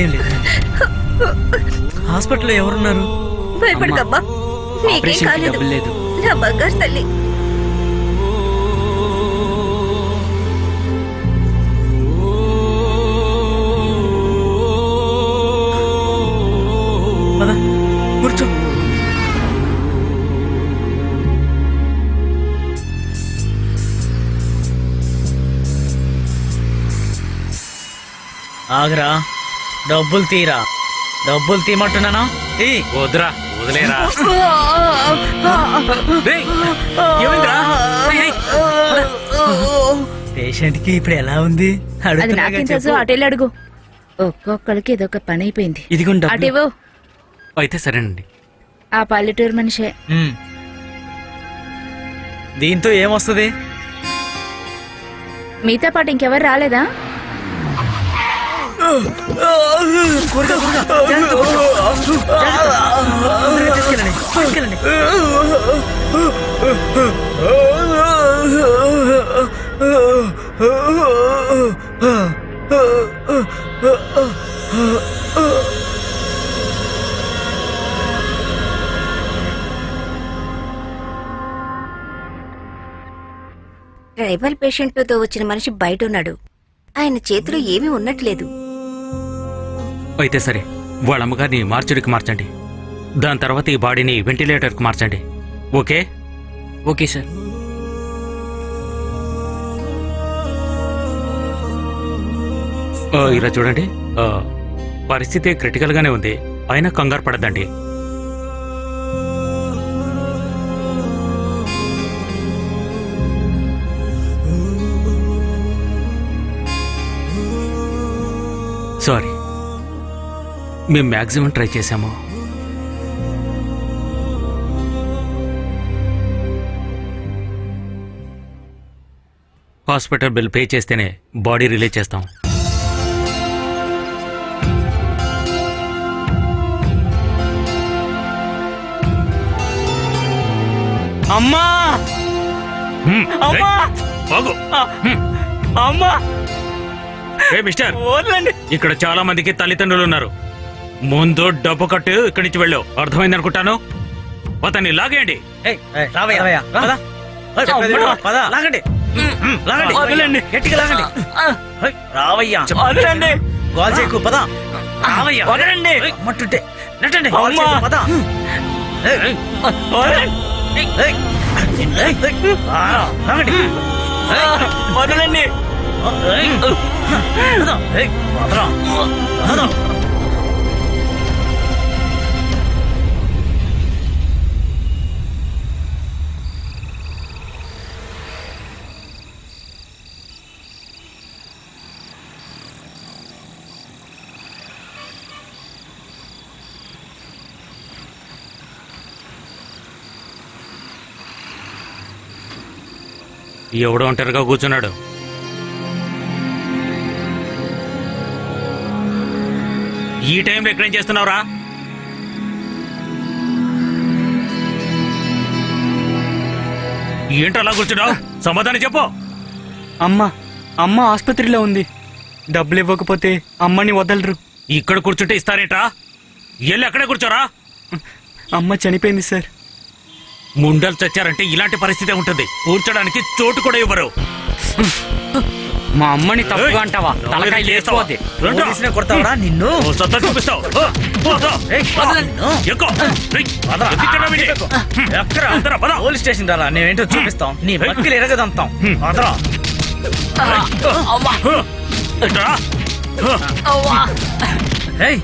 [SPEAKER 4] ఏం లేదు. హాస్పిటల్లో ఎవరున్నారు?
[SPEAKER 5] భయపడకమ్మా, నీకేం
[SPEAKER 3] ఆపరేషన్ కి
[SPEAKER 5] కాలేదు.
[SPEAKER 3] డబ్బులు లేదు.
[SPEAKER 5] నా బంగారు తల్లి.
[SPEAKER 4] పద, కూర్చో. ఆగరా, డబ్బులు తీరా. డబ్బులు తీయమంటున్నానా?
[SPEAKER 1] వద్దురా, వదిలేరా. రేయ్, ఏమైందిరా? రేయ్,
[SPEAKER 4] పేషెంట్ కి ఇప్పుడు ఎలా ఉంది?
[SPEAKER 2] అది
[SPEAKER 4] అడుగుతున్నాగా
[SPEAKER 2] నాకేం తెలుసు,
[SPEAKER 4] చెప్పు.
[SPEAKER 2] అటెళ్ళి అడుగు. ఒక్కొక్కడికి ఇదొక పని అయిపోయింది.
[SPEAKER 3] ఇదిగోండి డబ్బులు.
[SPEAKER 2] అటేవో
[SPEAKER 1] అయితే సరేనండి.
[SPEAKER 2] ఆ పల్లెటూరు మనిషే.
[SPEAKER 4] ఉమ్. దీంతో ఏమొస్తుంది?
[SPEAKER 2] మీతో పాటు ఇంకెవరు రాలేదా?
[SPEAKER 4] తీసుకెళ్ళండి.
[SPEAKER 5] ట్రైబల్ పేషెంట్లతో వచ్చిన మనిషి బయట ఉన్నాడు. ఆయన చేతిలో ఏమీ ఉన్నట్లేదు.
[SPEAKER 1] అయితే సరే, వాళ్ళ అమ్మగారిని మార్చుడికి మార్చండి. దాని తర్వాత ఈ బాడీని వెంటిలేటర్కి మార్చండి. ఓకే?
[SPEAKER 3] Okay sir.
[SPEAKER 1] ఇలా చూడండి, పరిస్థితి క్రిటికల్ గానే ఉంది, అయినా కంగారు పడద్దండి. సారీ, మేము మ్యాక్సిమం ట్రై చేశాము. హాస్పిటల్ బిల్ పే చేస్తేనే బాడీ రిలీజ్ చేస్తాం.
[SPEAKER 3] అమ్మా అమ్మా
[SPEAKER 1] బాగు
[SPEAKER 3] అమ్మా
[SPEAKER 1] మిస్టర్,
[SPEAKER 3] వదలండి.
[SPEAKER 1] ఇక్కడ చాలా మందికి తల్లిదండ్రులు ఉన్నారు. ముందు డబ్బు కట్టు ఇక్కడి నుంచి వెళ్ళు. అర్థమైంది అనుకుంటాను. అతన్ని లాగేయండి.
[SPEAKER 4] రావయ్యా పద. చెప్పేది విను, పద. లాగండి లాగండి,
[SPEAKER 3] వదలండి.
[SPEAKER 4] గట్టిగా లాగండి. రావయ్యా,
[SPEAKER 3] వదలండి.
[SPEAKER 4] గోల్ చేయకు, పద. రావయ్యా,
[SPEAKER 3] వదలండి.
[SPEAKER 4] మట్టుంటే నెట్టండి. గోల్
[SPEAKER 3] అమ్మా.
[SPEAKER 4] చేయకు, పద.
[SPEAKER 3] వదలండి.
[SPEAKER 4] లాగండి.
[SPEAKER 3] వదలండి.
[SPEAKER 4] పదరా. పద.
[SPEAKER 1] ఎవడో ఒంటరిగా కూర్చున్నాడు. ఈ టైంలో ఎక్కడేం చేస్తున్నావురా? ఏంటో అలా కూర్చున్నావు? సమాధానం చెప్పు.
[SPEAKER 3] అమ్మ ఆసుపత్రిలో ఉంది. డబ్బులు ఇవ్వకపోతే అమ్మని వదలరు.
[SPEAKER 1] ఇక్కడ కూర్చుంటే ఇస్తారేంట్రా? వెళ్ళి అక్కడే కూర్చోరా.
[SPEAKER 3] అమ్మ చనిపోయింది సార్.
[SPEAKER 1] ముండలు చచ్చారంటే ఇలాంటి పరిస్థితే ఉంటుంది. కూర్చోడానికి చోటు కూడా ఇవ్వరు.
[SPEAKER 3] మా అమ్మని తప్పుగా అంటావా? తలకాయ లేచిపోద్ది.
[SPEAKER 1] రండ్రా.
[SPEAKER 4] పోలీసునే కొడతావరా నిన్ను?
[SPEAKER 1] ఓ సత్తా చూపిస్తావు.
[SPEAKER 4] పోలీస్ స్టేషన్ రారా, నేనేంటో చూపిస్తాం. నీ మక్కిలు ఎరగదంతాం. అదరా. ఏయ్,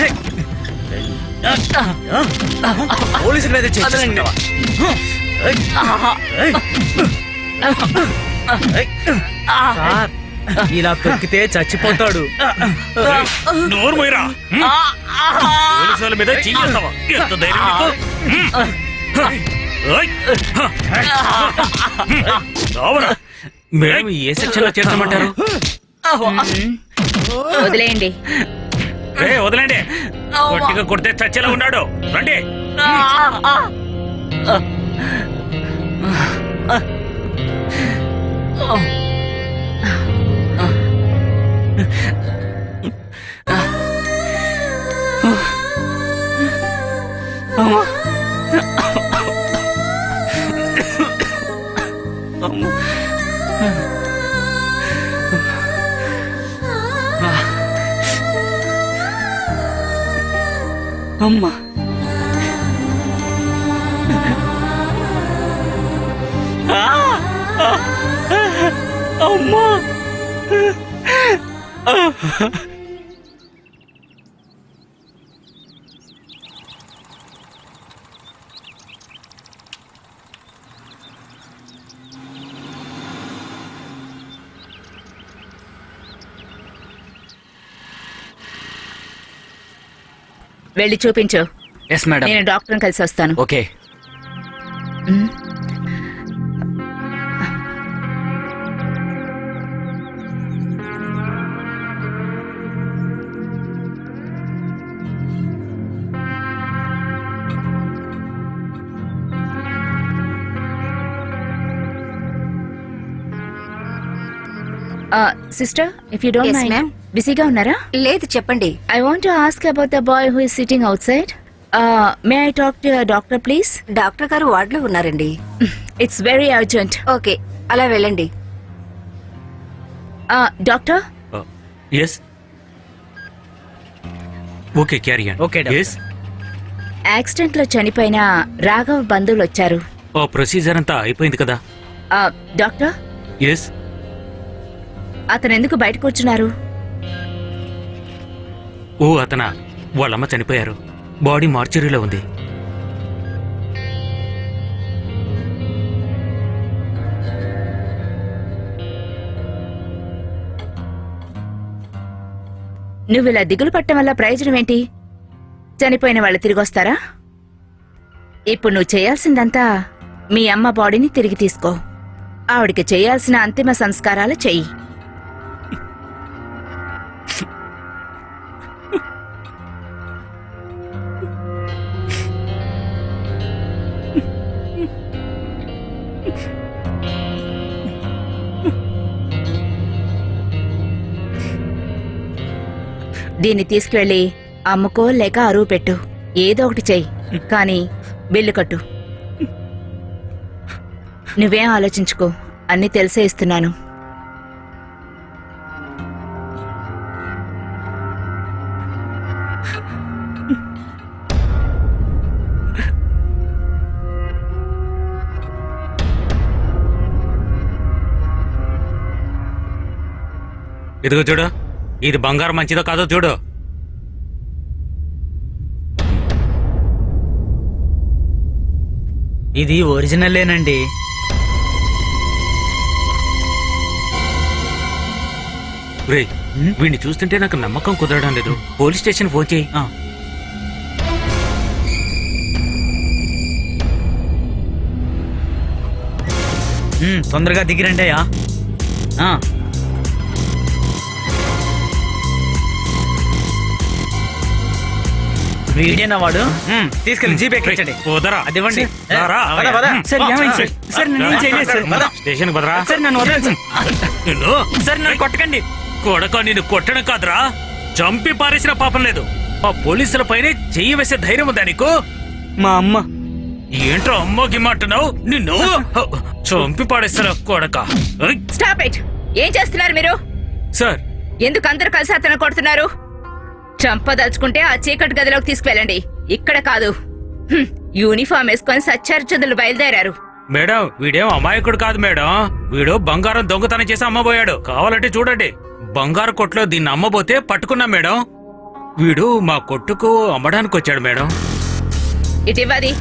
[SPEAKER 4] ఏయ్. పోలీసుల మీద చేస్తావా? సార్, ఇలా తొక్కితే చచ్చిపోతాడు.
[SPEAKER 1] నోరు పోయిరా. పోలీసుల మీద చెయ్యేస్తావా? ఎంత ధైర్యం నీకు? ఏయ్. రావరా. మేము ఏ సెక్షన్లో చేర్చమంటారు?
[SPEAKER 2] వదిలేయండి.
[SPEAKER 1] వదలండి. గట్టిగా కొడితే చచ్చేలా ఉన్నాడు. రండి.
[SPEAKER 3] అమ్మా అమ్మా
[SPEAKER 2] వెళ్ళి చూపించు.
[SPEAKER 3] Yes madam.
[SPEAKER 2] నేను డాక్టర్ని కలిసి వస్తాను.
[SPEAKER 3] Okay.
[SPEAKER 2] Sister, if you don't
[SPEAKER 5] Yes,
[SPEAKER 2] mind,
[SPEAKER 5] ma'am.
[SPEAKER 2] బిజీగా ఉన్నారా?
[SPEAKER 5] లేదు, చెప్పండి.
[SPEAKER 2] I want to ask about the boy who is sitting outside. May I talk to a doctor, please?
[SPEAKER 5] Doctor గారు వార్డులో ఉన్నారండి.
[SPEAKER 2] It's very urgent.
[SPEAKER 5] ఓకే, అలా వెళ్ళండి.
[SPEAKER 2] Doctor?
[SPEAKER 1] Yes. Okay, carry on.
[SPEAKER 4] Okay, doctor.
[SPEAKER 1] Yes.
[SPEAKER 2] Accident లో చనిపోయిన రాఘవ్ బంధువులు వచ్చారు.
[SPEAKER 1] ఓ procedure అంతా అయిపోయింది కదా?
[SPEAKER 2] Doctor,
[SPEAKER 1] yes.
[SPEAKER 2] అతను ఎందుకు బయట కూర్చున్నారు?
[SPEAKER 1] ఓ అతనా? వాళ్ళమ్మ చనిపోయారు. బాడీ మార్చురీలో ఉంది.
[SPEAKER 2] నువ్వు ఇలా దిగులు పట్టడం వల్ల ప్రయోజనం ఏంటి? చనిపోయిన వాళ్ళు తిరిగి వస్తారా? ఇప్పుడు నువ్వు చేయాల్సిందంతా మీ అమ్మ బాడీని తిరిగి తీసుకో. ఆవిడికి చేయాల్సిన అంతిమ సంస్కారాలు చెయ్యి. దీన్ని తీసుకువెళ్ళి అమ్ముకో లేక అరువు పెట్టు, ఏదో ఒకటి చెయ్యి, కానీ బిల్లు కట్టు. నువ్వేం ఆలోచించుకో, అన్నీ తెలిసే ఇస్తున్నాను.
[SPEAKER 1] ఇదిగో చూడు, ఇది బంగారం మంచిదో కాదో చూడు.
[SPEAKER 4] ఇది ఒరిజినల్లేనండి.
[SPEAKER 1] రేయ్, వీడిని చూస్తుంటే నాకు నమ్మకం కుదరడం లేదు. పోలీస్ స్టేషన్ ఫోన్ చేయి.
[SPEAKER 4] తొందరగా దిగిరండి అయ్యా. వీడేనా వాడు? తీసుకెళ్ళి జీప్ ఎక్కించండి.
[SPEAKER 1] పోదరా,
[SPEAKER 4] అది ఇవ్వండి.
[SPEAKER 1] రారా.
[SPEAKER 3] సార్ ఏమైంది సార్? సార్ నేనేం చేయలేదు సార్.
[SPEAKER 1] స్టేషన్ బదరా.
[SPEAKER 3] సార్ నన్ను వదలండి సార్.
[SPEAKER 1] నిన్ను
[SPEAKER 3] సార్ నన్ను కొట్టకండి.
[SPEAKER 1] కొడక, నిన్ను కొట్టడం కాదురా, చంపి పారేసిన పాపం లేదు. ఆ పోలీసుల పైనే చెయ్యి వేసే ధైర్యం ఉందా నీకు?
[SPEAKER 3] మా అమ్మ.
[SPEAKER 1] ఏంట్రా అమ్మకి మాట్లావు? నిన్ను చంపి పాడేస్తారా కొడక.
[SPEAKER 2] Stop it! ఏం చేస్తున్నారు మీరు?
[SPEAKER 1] సార్,
[SPEAKER 2] ఎందుకు అందరూ కలిసి అతను కొడుతున్నారు? చంపదలుచుకుంటే ఆ చీకటి గదిలోకి తీసుకువెళ్ళండి, ఇక్కడ కాదు. యూనిఫామ్ వేసుకొని సచ్చర్చందులు బయలుదేరారు.
[SPEAKER 1] మేడం, వీడేం అమాయకుడు కాదు మేడం. వీడు బంగారం దొంగతనం చేసి అమ్మబోయాడు. కావాలంటే చూడండి, బంగారు కొట్లో దీన్ని అమ్మబోతే పట్టుకున్నాం మేడం. వీడు మా కొట్టుకు అమ్మడానికి వచ్చాడు మేడం.
[SPEAKER 2] ఇటివ్వది.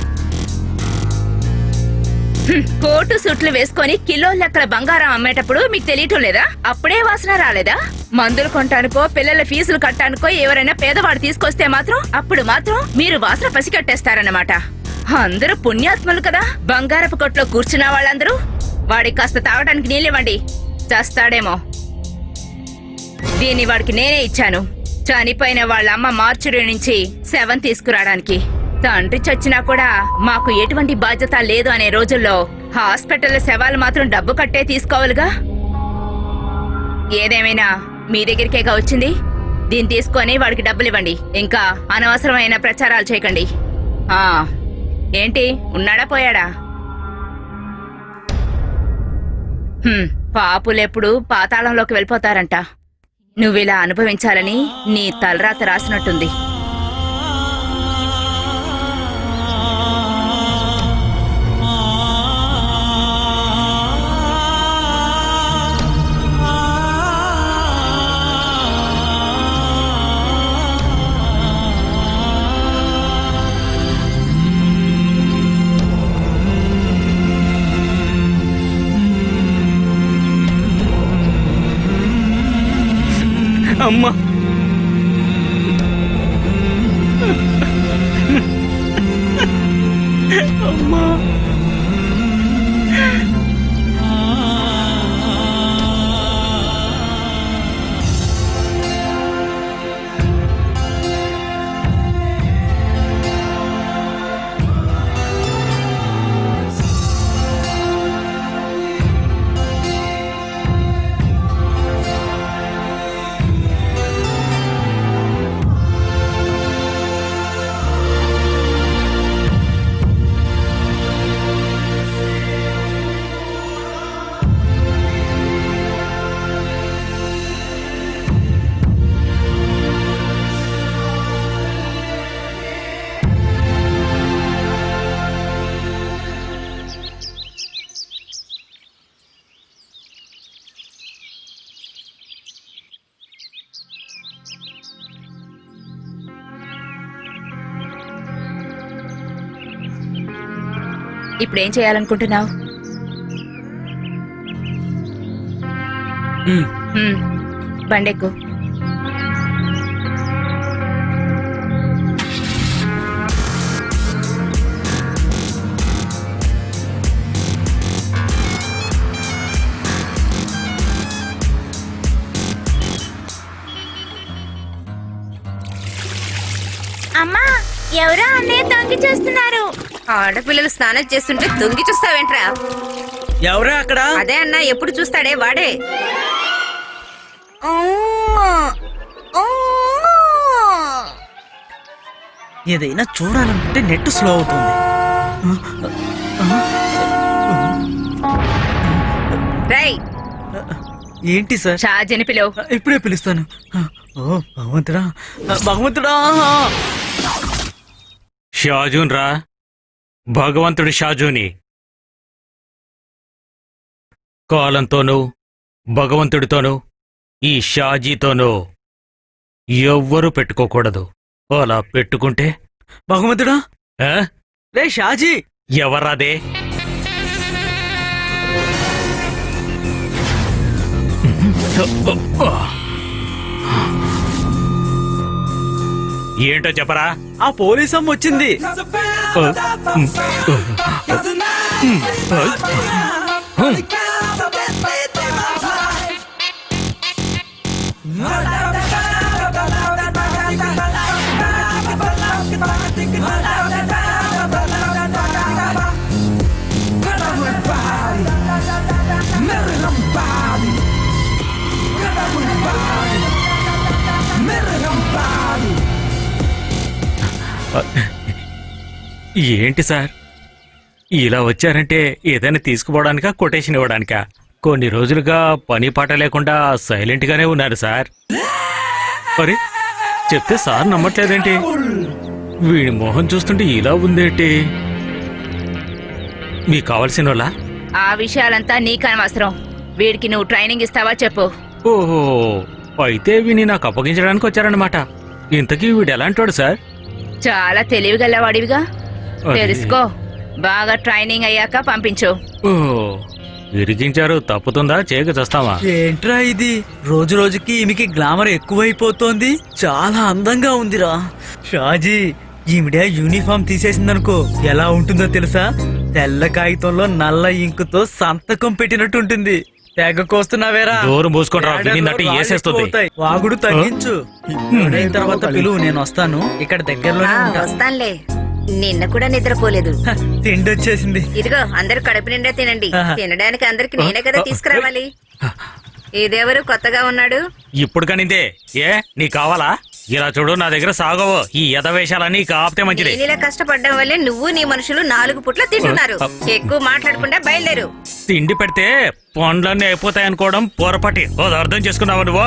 [SPEAKER 2] కోటు సూట్లు వేసుకొని కిలోల లెక్కల బంగారం అమ్మేటప్పుడు మీకు తెలియటం లేదా? అప్పుడే వాసన రాలేదా? మందులు కొనటానికో పిల్లల ఫీజులు కట్టానికో ఎవరైనా పేదవాడు తీసుకొస్తే మాత్రం అప్పుడు మాత్రం మీరు వాసన పసిగట్టేస్తారన్నమాట. అందరూ పుణ్యాత్ములు కదా. బంగారపు కొట్లో కూర్చున్న వాళ్ళందరూ వాడికి కాస్త తాగడానికి నీళ్ళివ్వండి, చేస్తాడేమో. దీన్ని వాడికి నేనే ఇచ్చాను, చనిపోయిన వాళ్ళ అమ్మ మార్చురి నుంచి శవం తీసుకురావడానికి. తండ్రి చచ్చినా కూడా మాకు ఎటువంటి బాధ్యత లేదు అనే రోజుల్లో హాస్పిటల్ శవాలు మాత్రం డబ్బు కట్టే తీసుకోవాలిగా. ఏదేమైనా మీ దగ్గరికేగా వచ్చింది. దీన్ని తీసుకొని వాడికి డబ్బులు ఇవ్వండి. ఇంకా అనవసరమైన ప్రచారాలు చేయకండి. ఏంటి, ఉన్నాడా పోయాడా? పాపులెప్పుడు పాతాళంలోకి వెళ్ళిపోతారంట. నువ్విలా అనుభవించాలని నీ తలరాత రాసినట్టుంది.
[SPEAKER 3] అమ్మా, అమ్మా.
[SPEAKER 2] ఇప్పుడేం చేయాలనుకుంటున్నావు? బండెక్కు.
[SPEAKER 6] ఎవరో అన్నయ్య తొంగి చేస్తున్నారు.
[SPEAKER 5] ఆడపిల్లలు స్నానం చేస్తుంటే తొంగి చూస్తావేంట్రా?
[SPEAKER 4] ఎవరా అక్కడ?
[SPEAKER 5] అదే అన్నా, ఎప్పుడు చూస్తాడే వాడే.
[SPEAKER 4] ఏదైనా చూడాలనుకుంటే నెట్ స్లో అవుతుంది.
[SPEAKER 5] రై,
[SPEAKER 4] ఏంటి సార్?
[SPEAKER 2] షాజీని పిలువు.
[SPEAKER 4] ఇప్పుడే పిలుస్తాను. ఓ భగవంతుడా, భగవంతుడా!
[SPEAKER 1] షాజూన్ రా, భగవంతుడి షాజూని. కాలంతోనూ భగవంతుడితోనూ ఈ షాజీతోనూ ఎవ్వరూ పెట్టుకోకూడదు. అలా పెట్టుకుంటే
[SPEAKER 4] భగవంతుడా!
[SPEAKER 1] ఆ?
[SPEAKER 4] రే షాజీ!
[SPEAKER 1] ఎవరాదే? ఏంటో చెప్పరా?
[SPEAKER 4] ఆ పోలీసమ్మ వచ్చింది.
[SPEAKER 1] ఏంటి సార్ ఇలా వచ్చారంటే ఏదైనా తీసుకుపోవడానికా, కొటేషన్ ఇవ్వడానికా? కొన్ని రోజులుగా పని పాట లేకుండా సైలెంట్ గానే ఉన్నారు సార్. మరి చెప్తే సార్ నమ్మట్లేదేంటి? వీడి మొహం చూస్తుంటే ఇలా ఉందేంటి? మీకు కావాల్సిన వాళ్ళ?
[SPEAKER 2] ఆ విషయాలంతా నీకనవసరం. వీడికి నువ్వు ట్రైనింగ్ ఇస్తావా చెప్పు.
[SPEAKER 1] ఓహో, అయితే వీని నాకు అప్పగించడానికి వచ్చారన్నమాట. ఇంతకీ వీడు ఎలాంటివాడు సార్?
[SPEAKER 2] చాలా తెలివిగలవాడివిగా.
[SPEAKER 1] అది-
[SPEAKER 2] తెలుసుకో. బాగా ట్రైనింగ్ అయ్యాక పంపించు.
[SPEAKER 1] ఓహో, ఇరికించారు. తప్పుతుందా? చేయక చస్తావా?
[SPEAKER 4] ఏంట్రా ఇది? రోజు రోజుకి ఈమెకి గ్లామర్ ఎక్కువైపోతోంది. చాలా అందంగా ఉందిరా. షాజీ, ఈవిడ యూనిఫామ్ తీసేసిందనుకో ఎలా ఉంటుందో తెలుసా? తెల్ల కాగితంలో నల్ల ఇంకుతో సంతకం పెట్టినట్టు ఉంటుంది. తెగ కోస్తున్నావేరా?
[SPEAKER 1] డోరు మూసుకొని రా, వినిందంటే ఏసేస్తుంది.
[SPEAKER 4] వాగుడు తగ్గించు. అయిన తర్వాత పిలువు, నేను వస్తాను. ఇక్కడ దగ్గరలోనే ఉంటా.
[SPEAKER 5] వస్తానులే. నిన్న కూడా నిద్రపోలేదు.
[SPEAKER 4] తిండి వచ్చేసింది.
[SPEAKER 5] ఇదిగో, అందరూ కడుపు నిండా తినండి. తినడానికి అందరికి నేనే కదా తీసుకురావాలి. ఇదెవరు కొత్తగా ఉన్నాడు?
[SPEAKER 1] ఇప్పుడు కనిందే. ఏ నీ కావాలా? ఇలా చూడు, నా దగ్గర సాగవు ఈ యథవేషాలన్నీ. కాపితే మంచిది.
[SPEAKER 5] నేను ఇలా కష్టపడ్డం వల్లే నువ్వు నీ మనుషులు 4 పూట్ల తింటున్నారు. ఎక్కువ మాట్లాడకుండా బయలుదేరు.
[SPEAKER 1] తిండి పెడితే పండ్లన్నీ అయిపోతాయనుకోవడం పొరపాటి. అది అర్థం చేసుకున్నావా నువ్వు?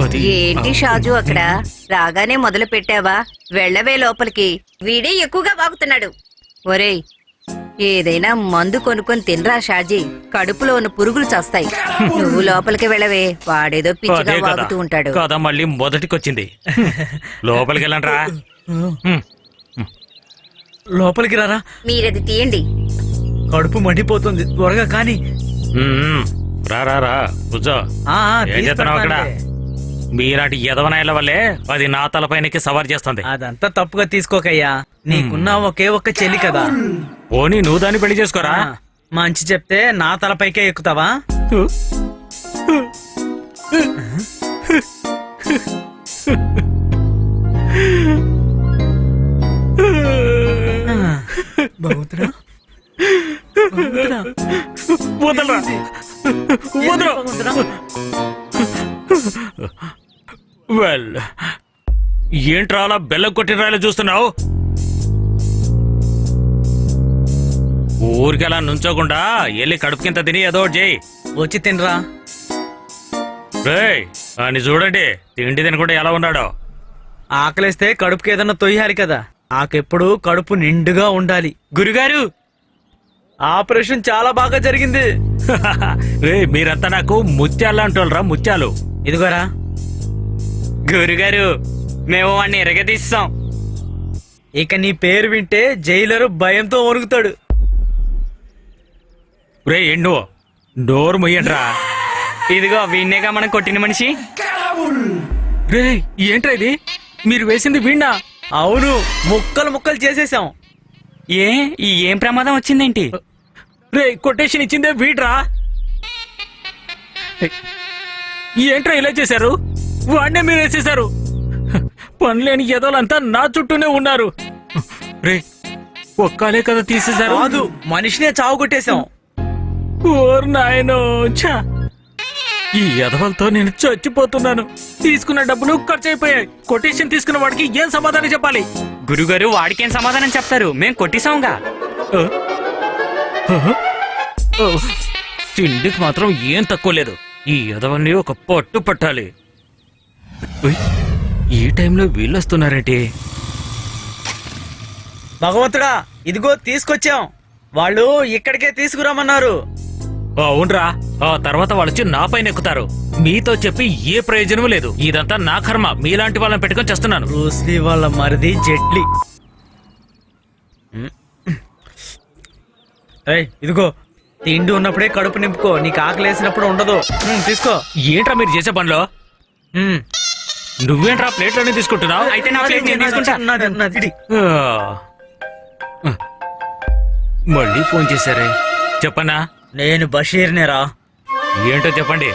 [SPEAKER 1] అది
[SPEAKER 5] ఏంటి షాజు అక్కడ రాగానే మొదలు పెట్టావా? వెళ్ళవే లోపలికి. వీడే ఎక్కువగా వాగుతున్నాడు. ఒరేయ్, ఏదైనా మందు కొనుక్కొని తినరా షాజీ. కడుపులో ఉన్న పురుగులు చస్తాయి. నువ్వు లోపలికి వెళ్ళవే. వాడేదో పిచ్చిగా
[SPEAKER 1] అదే కదా
[SPEAKER 5] వాగుతూ ఉంటాడు.
[SPEAKER 1] కదా మళ్ళీ మొదటికొచ్చింది. లోపలికి వెళ్ళండి రా.
[SPEAKER 4] లోపలికి రారా.
[SPEAKER 5] మీరది తీయండి.
[SPEAKER 4] కడుపు మండిపోతుంది. త్వరగా కానీ.
[SPEAKER 1] రా రా రా, కూర్చో. ఏం చేస్తున్నావు అక్కడ? మీలాంటి యదవనాయల వల్లే అది నా తలపైనకి సవార్ చేస్తుంది.
[SPEAKER 4] అదంతా తప్పుగా తీసుకోకయ్యా. నీకున్న ఒకే ఒక్క చెల్లి కదా.
[SPEAKER 1] పోనీ నువ్వు దాన్ని పెళ్లి చేసుకోరా.
[SPEAKER 4] మంచి చెప్తే నా తలపైకే ఎక్కుతావా? బహుతురా, బహుతురా.
[SPEAKER 1] వదలరా. వదలు.
[SPEAKER 4] బహుతురా.
[SPEAKER 1] వెల్, ఏంట్రా అలా బెల్లం కొట్టిన రాయలు చూస్తున్నావు? ఊరికి అలా నుంచోకుండా వెళ్ళి కడుపు కింద తిని ఏదో ఒకటి చేయి.
[SPEAKER 4] వచ్చి తినరా.
[SPEAKER 1] రేయ్, అని చూడండి తిండి తినకుండా ఎలా ఉన్నాడో.
[SPEAKER 4] ఆకలేస్తే కడుపుకి ఏదన్నా తొయ్యాలి కదా. నాకెప్పుడు కడుపు నిండుగా ఉండాలి. గురుగారు, ఆపరేషన్ చాలా బాగా జరిగింది.
[SPEAKER 1] రే, మీరంతా నాకు ముత్యాలు అంటోళ్ళరా, ముత్యాలు.
[SPEAKER 4] ఇదిగోరా.
[SPEAKER 3] గురుగారు, మేము వాడిని ఎరగదీస్తాం.
[SPEAKER 4] ఇక నీ పేరు వింటే జైలరు భయంతో వణుకుతాడు.
[SPEAKER 1] రే ఎండు, డోర్ ముయ్యండ్రా.
[SPEAKER 3] ఇదిగో వీణ్ణేగా మనం కొట్టిన మనిషి.
[SPEAKER 1] రే, ఏంట్రా ఇది? మీరు వేసింది వీణా?
[SPEAKER 4] అవును, ముక్కలు ముక్కలు చేసేసాం.
[SPEAKER 3] ఏం ప్రమాదం వచ్చిందేంటి?
[SPEAKER 1] రే, కొటేషన్ ఇచ్చిందే వీడ్రా. ఏంట్రా ఇలా చేశారు? వాడినే మీరు వేసేశారు. పనిలేని ఎదలంతా నా చుట్టూనే ఉన్నారు. రే ఒక్కలే కదా తీసేశారు.
[SPEAKER 4] కాదు, మనిషినే చావు కొట్టేశాం.
[SPEAKER 1] ఓర్ నాయనో ఛా! ఈ ఎదవలతో నేను చచ్చిపోతున్నాను. తీసుకున్న డబ్బులు ఖర్చు అయిపోయాయి. కొటేషన్ తీసుకున్న వాడికి ఏం సమాధానం చెప్పాలి?
[SPEAKER 3] గురుగారు వాడికేం సమాధానం చెప్తారు, మేం కొట్టేశాంగా.
[SPEAKER 1] తిండికి మాత్రం ఏం తక్కువ లేదు. ఈ ఎదవల్ని ఒక పట్టు పట్టాలి. ఉయ్, ఈ టైంలో వీళ్ళొస్తున్నారేంటి?
[SPEAKER 4] భగవంతుడా, ఇదిగో తీసుకొచ్చాం. వాళ్ళు ఇక్కడికే తీసుకురామన్నారు.
[SPEAKER 1] అవునరా, ఆ తర్వాత వాళ్ళొచ్చి నా పైన ఎక్కుతారు. మీతో చెప్పి ఏ ప్రయోజనం లేదు. ఇదంతా నా కర్మ. మీలాంటి వాళ్ళని పెట్టుకొని చేస్తున్నాను.
[SPEAKER 4] బ్రూస్లీ వాళ్ళ మరిది జెట్లీ. ఏయ్, ఇదిగో తిండి ఉన్నప్పుడే కడుపు నింపుకో, నీకు ఆకలేసినప్పుడు ఉండదు. తీసుకో.
[SPEAKER 1] ఏంట్రా మీరు చేసే పనిలో?
[SPEAKER 4] ఉమ్.
[SPEAKER 1] నువ్వేంట్రా ప్లేట్లన్నీ తీసుకుంటున్నావు?
[SPEAKER 3] అయితే నా ప్లేట్ నేను తీసుకుంటా.
[SPEAKER 4] నాది.
[SPEAKER 1] మళ్ళీ ఫోన్ చేశారే. చెప్పనా?
[SPEAKER 4] నేను బషీర్నేరా.
[SPEAKER 1] ఏంటో చెప్పండి.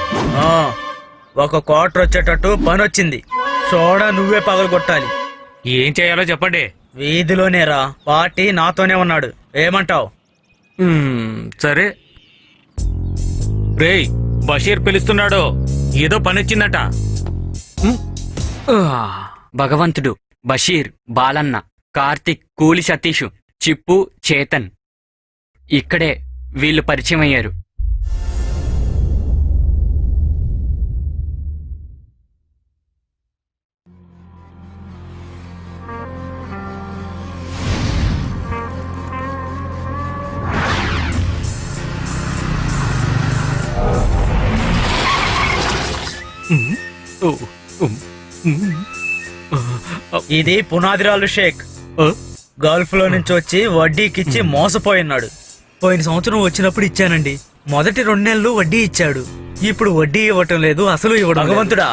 [SPEAKER 4] ఒక క్వార్టర్ వచ్చేటట్టు పని వచ్చింది. సోడా నువ్వే పగలు కొట్టాలి.
[SPEAKER 1] ఏం చేయాలో చెప్పండి.
[SPEAKER 4] వీధిలోనేరా, పార్టీ నాతోనే ఉన్నాడు. ఏమంటావ్?
[SPEAKER 1] సరే. రేయ్, బషీర్ పిలుస్తున్నాడు. ఏదో పని వచ్చిందట.
[SPEAKER 3] భగవంతుడు, బషీర్, బాలన్న, కార్తిక్, కూలి సతీష్, చిప్పు, చేతన్. ఇక్కడే వీళ్ళు పరిచయం అయ్యారు.
[SPEAKER 4] ఇది పునాదిరాలు షేక్. గల్ఫ్ లో నుంచి వచ్చి వడ్డీకిచ్చి మోసపోయినాడు. పోయిన సంవత్సరం వచ్చినప్పుడు ఇచ్చానండి. మొదటి 2 నెలలు వడ్డీ ఇచ్చాడు. ఇప్పుడు వడ్డీ ఇవ్వటం లేదు, అసలు ఇవ్వడం. భగవంతుడా,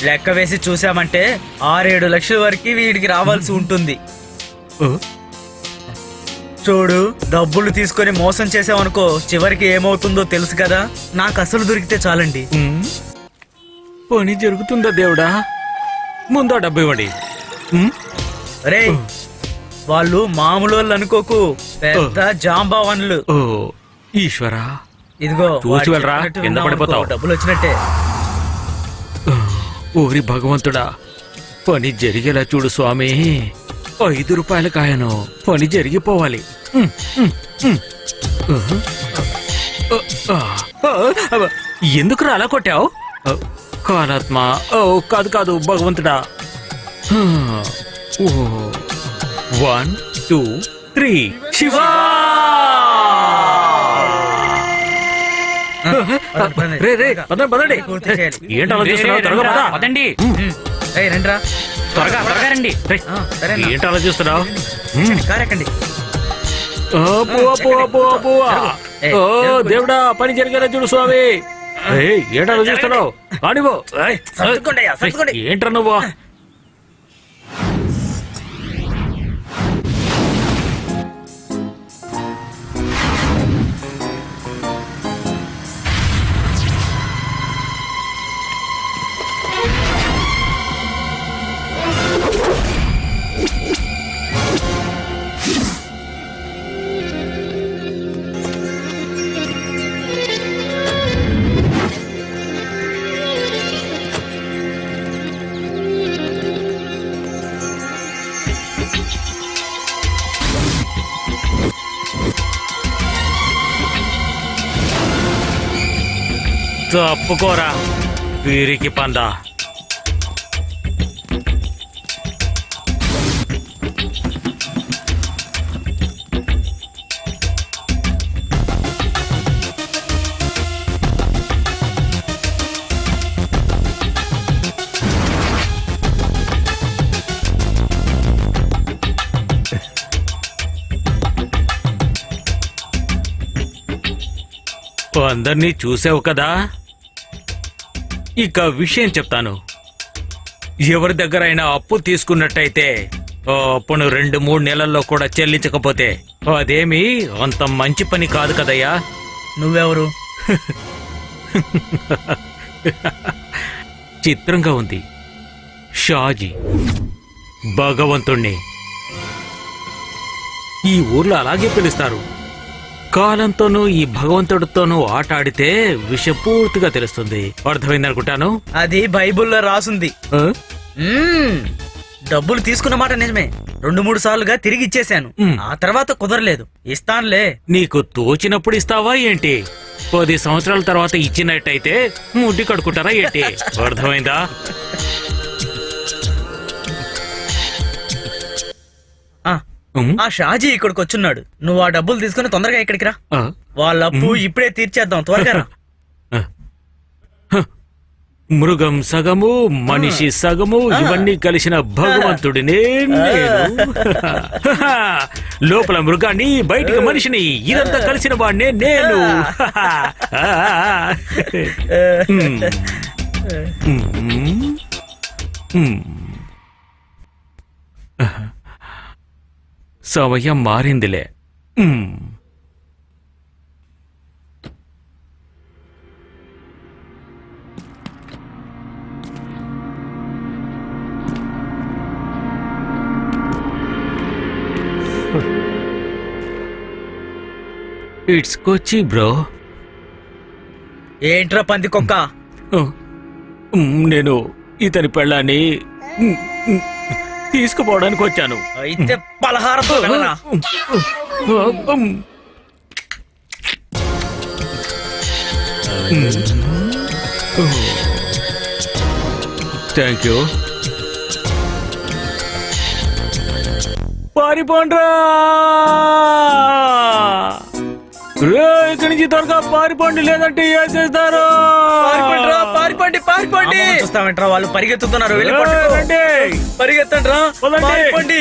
[SPEAKER 4] లెక్క వేసి చూసామంటే 6-7 లక్షల వరకు వీడికి రావాల్సి ఉంటుంది. చూడు, డబ్బులు తీసుకొని మోసం చేసావనుకో, చివరికి ఏమవుతుందో తెలుసు కదా. నాకు అసలు దొరికితే చాలండి.
[SPEAKER 1] పని జరుగుతుందా దేవుడా? ముందు డబ్బు ఇవ్వండి.
[SPEAKER 4] రే, వాళ్ళు మామూలు వాళ్ళు అనుకోకు, పెద్ద జాంబావన్లు.
[SPEAKER 1] ఓ ఈశ్వరా,
[SPEAKER 4] ఇదిగో
[SPEAKER 1] చూసి వెళ్ళరా,
[SPEAKER 4] వాడు చెప్పినట్టు
[SPEAKER 1] కింద
[SPEAKER 4] విన్నావు
[SPEAKER 1] పడిపోతావు.
[SPEAKER 4] అనుకో, డబ్బులు వచ్చినట్టే.
[SPEAKER 1] ఓరి భగవంతుడా, పని జరిగేలా చూడు స్వామి. 5 రూపాయల కాయను. పని జరిగిపోవాలి. ఎందుకు అలా కొట్టావు? కాలాత్మ. కాదు కాదు భగవంతుడా. 1 2 3 శివా! రే రే, పదండి.
[SPEAKER 4] పూర్తి చేయాలి.
[SPEAKER 1] ఏంటి అలా చూస్తున్నావు? త్వరగా పద.
[SPEAKER 3] పదండి.
[SPEAKER 4] ఏయ్, రండిరా.
[SPEAKER 3] త్వరగా త్వరగా రండి.
[SPEAKER 4] సరేనా?
[SPEAKER 1] ఏంటి అలా చూస్తున్నావు?
[SPEAKER 4] కారెక్కండి.
[SPEAKER 1] ఓ దేవుడా, పని జరిగేలా చూడు స్వామి. ఏంటి అలా చూస్తున్నావు? కానివో.
[SPEAKER 4] సర్దుకోండయ్యా, సర్దుకోండి.
[SPEAKER 1] ఏంట్రా నువ్వు? తప్పుకోరా వీరికి పందా. అందరినీ చూసావు కదా. ఇక విషయం చెప్తాను. ఎవరి దగ్గరైనా అప్పు తీసుకున్నట్టయితే ఆ అప్పును 2-3 నెలల్లో కూడా చెల్లించకపోతే అదేమీ అంత మంచి పని కాదు కదయ్యా.
[SPEAKER 4] నువ్వెవరు?
[SPEAKER 1] చిత్రంగా ఉంది. షాజీ భగవంతుణ్ణి ఈ ఊర్లో అలాగే పిలుస్తారు. కాలంతోనూ ఈ భగవంతుడితోనూ ఆట ఆడితే విషయం పూర్తిగా తెలుస్తుంది. అర్థమైందనుకుంటాను.
[SPEAKER 4] అది బైబుల్లో రాసుంది.
[SPEAKER 1] ఆ?
[SPEAKER 4] డబ్బులు తీసుకున్న మాట నిజమే. 2-3 సార్లుగా తిరిగి ఇచ్చేశాను. ఆ తర్వాత కుదరలేదు. ఇస్తానులే.
[SPEAKER 1] నీకు తోచినప్పుడు ఇస్తావా ఏంటి? 10 సంవత్సరాల తర్వాత ఇచ్చినట్టయితే ముడ్డి కడుకుంటారా ఏంటి? అర్థమైందా?
[SPEAKER 4] ఆ షాజీ ఇక్కడికి వచ్చున్నాడు. నువ్వు ఆ డబ్బులు తీసుకుని తొందరగా ఇక్కడికి రా. వాళ్ళ అప్పు ఇప్పుడే తీర్చేద్దాం. త్వరగా రా.
[SPEAKER 1] మృగం సగము మనిషి సగము ఇవన్నీ కలిసిన భగవంతుడినే నేను. లోపల మృగాన్ని బయటికి మనిషిని ఇదంతా కలిసిన వాడినే నేను. సమయం మారిందిలే. It's Kochi bro.
[SPEAKER 4] ఏంట్రా పంది కుక్క?
[SPEAKER 1] నేను ఇతని పెళ్ళాన్ని తీసుకుపోవడానికి వచ్చాను.
[SPEAKER 4] అయితే పలహారంతో వెళ్ళరా.
[SPEAKER 1] Thank you. పారిపోండ్రా! ఇక్కడి నుంచి త్వరగా పారిపోండి, లేదంటే ఏం చేస్తారు?
[SPEAKER 4] పారిపోండి పారిపోండి. చూస్తామంటారా? వాళ్ళు పరిగెత్తుతున్నారు. పరిగెత్తండి రా. పారిపోండి.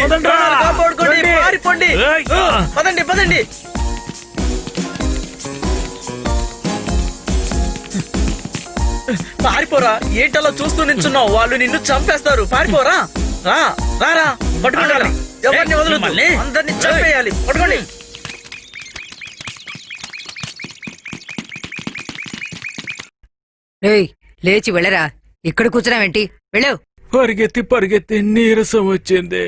[SPEAKER 4] పారిపోండి. పదండి పదండి. పారిపోరా. ఏంటలా చూస్తూ నించున్నావు? వాళ్ళు నిన్ను చంపేస్తారు. పారిపోరా. రా రా రా. పట్టుకోండి. ఎవరిని వదలొద్దు. అందరిని చంపేయాలి. పట్టుకోండి.
[SPEAKER 5] ఏయ్, లేచి వెళ్ళరా. ఇక్కడ కూర్చున్నావేంటి? వెళ్ళావు.
[SPEAKER 1] పరిగెత్తి పరిగెత్తి నీరసం వచ్చింది.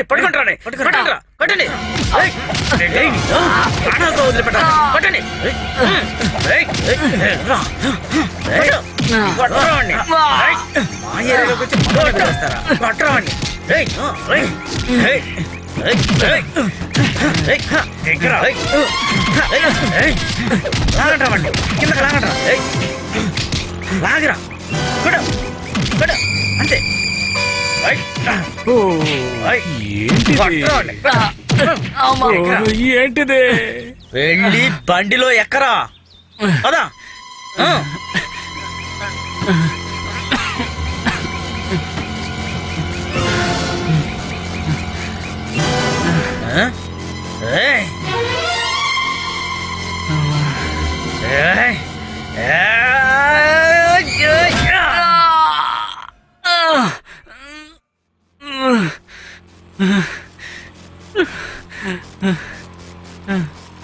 [SPEAKER 4] పట్టుకుంటారా? కొట్టండి. ప్రాణాలతో వదిలిపెట్టాలి. కొట్టండి. లాగంటామండి. కిందకి లాగంటా. లాగిరా. అంతే.
[SPEAKER 1] ఏంటిది?
[SPEAKER 4] వెళ్ళి బండిలో ఎక్కరా. పదా.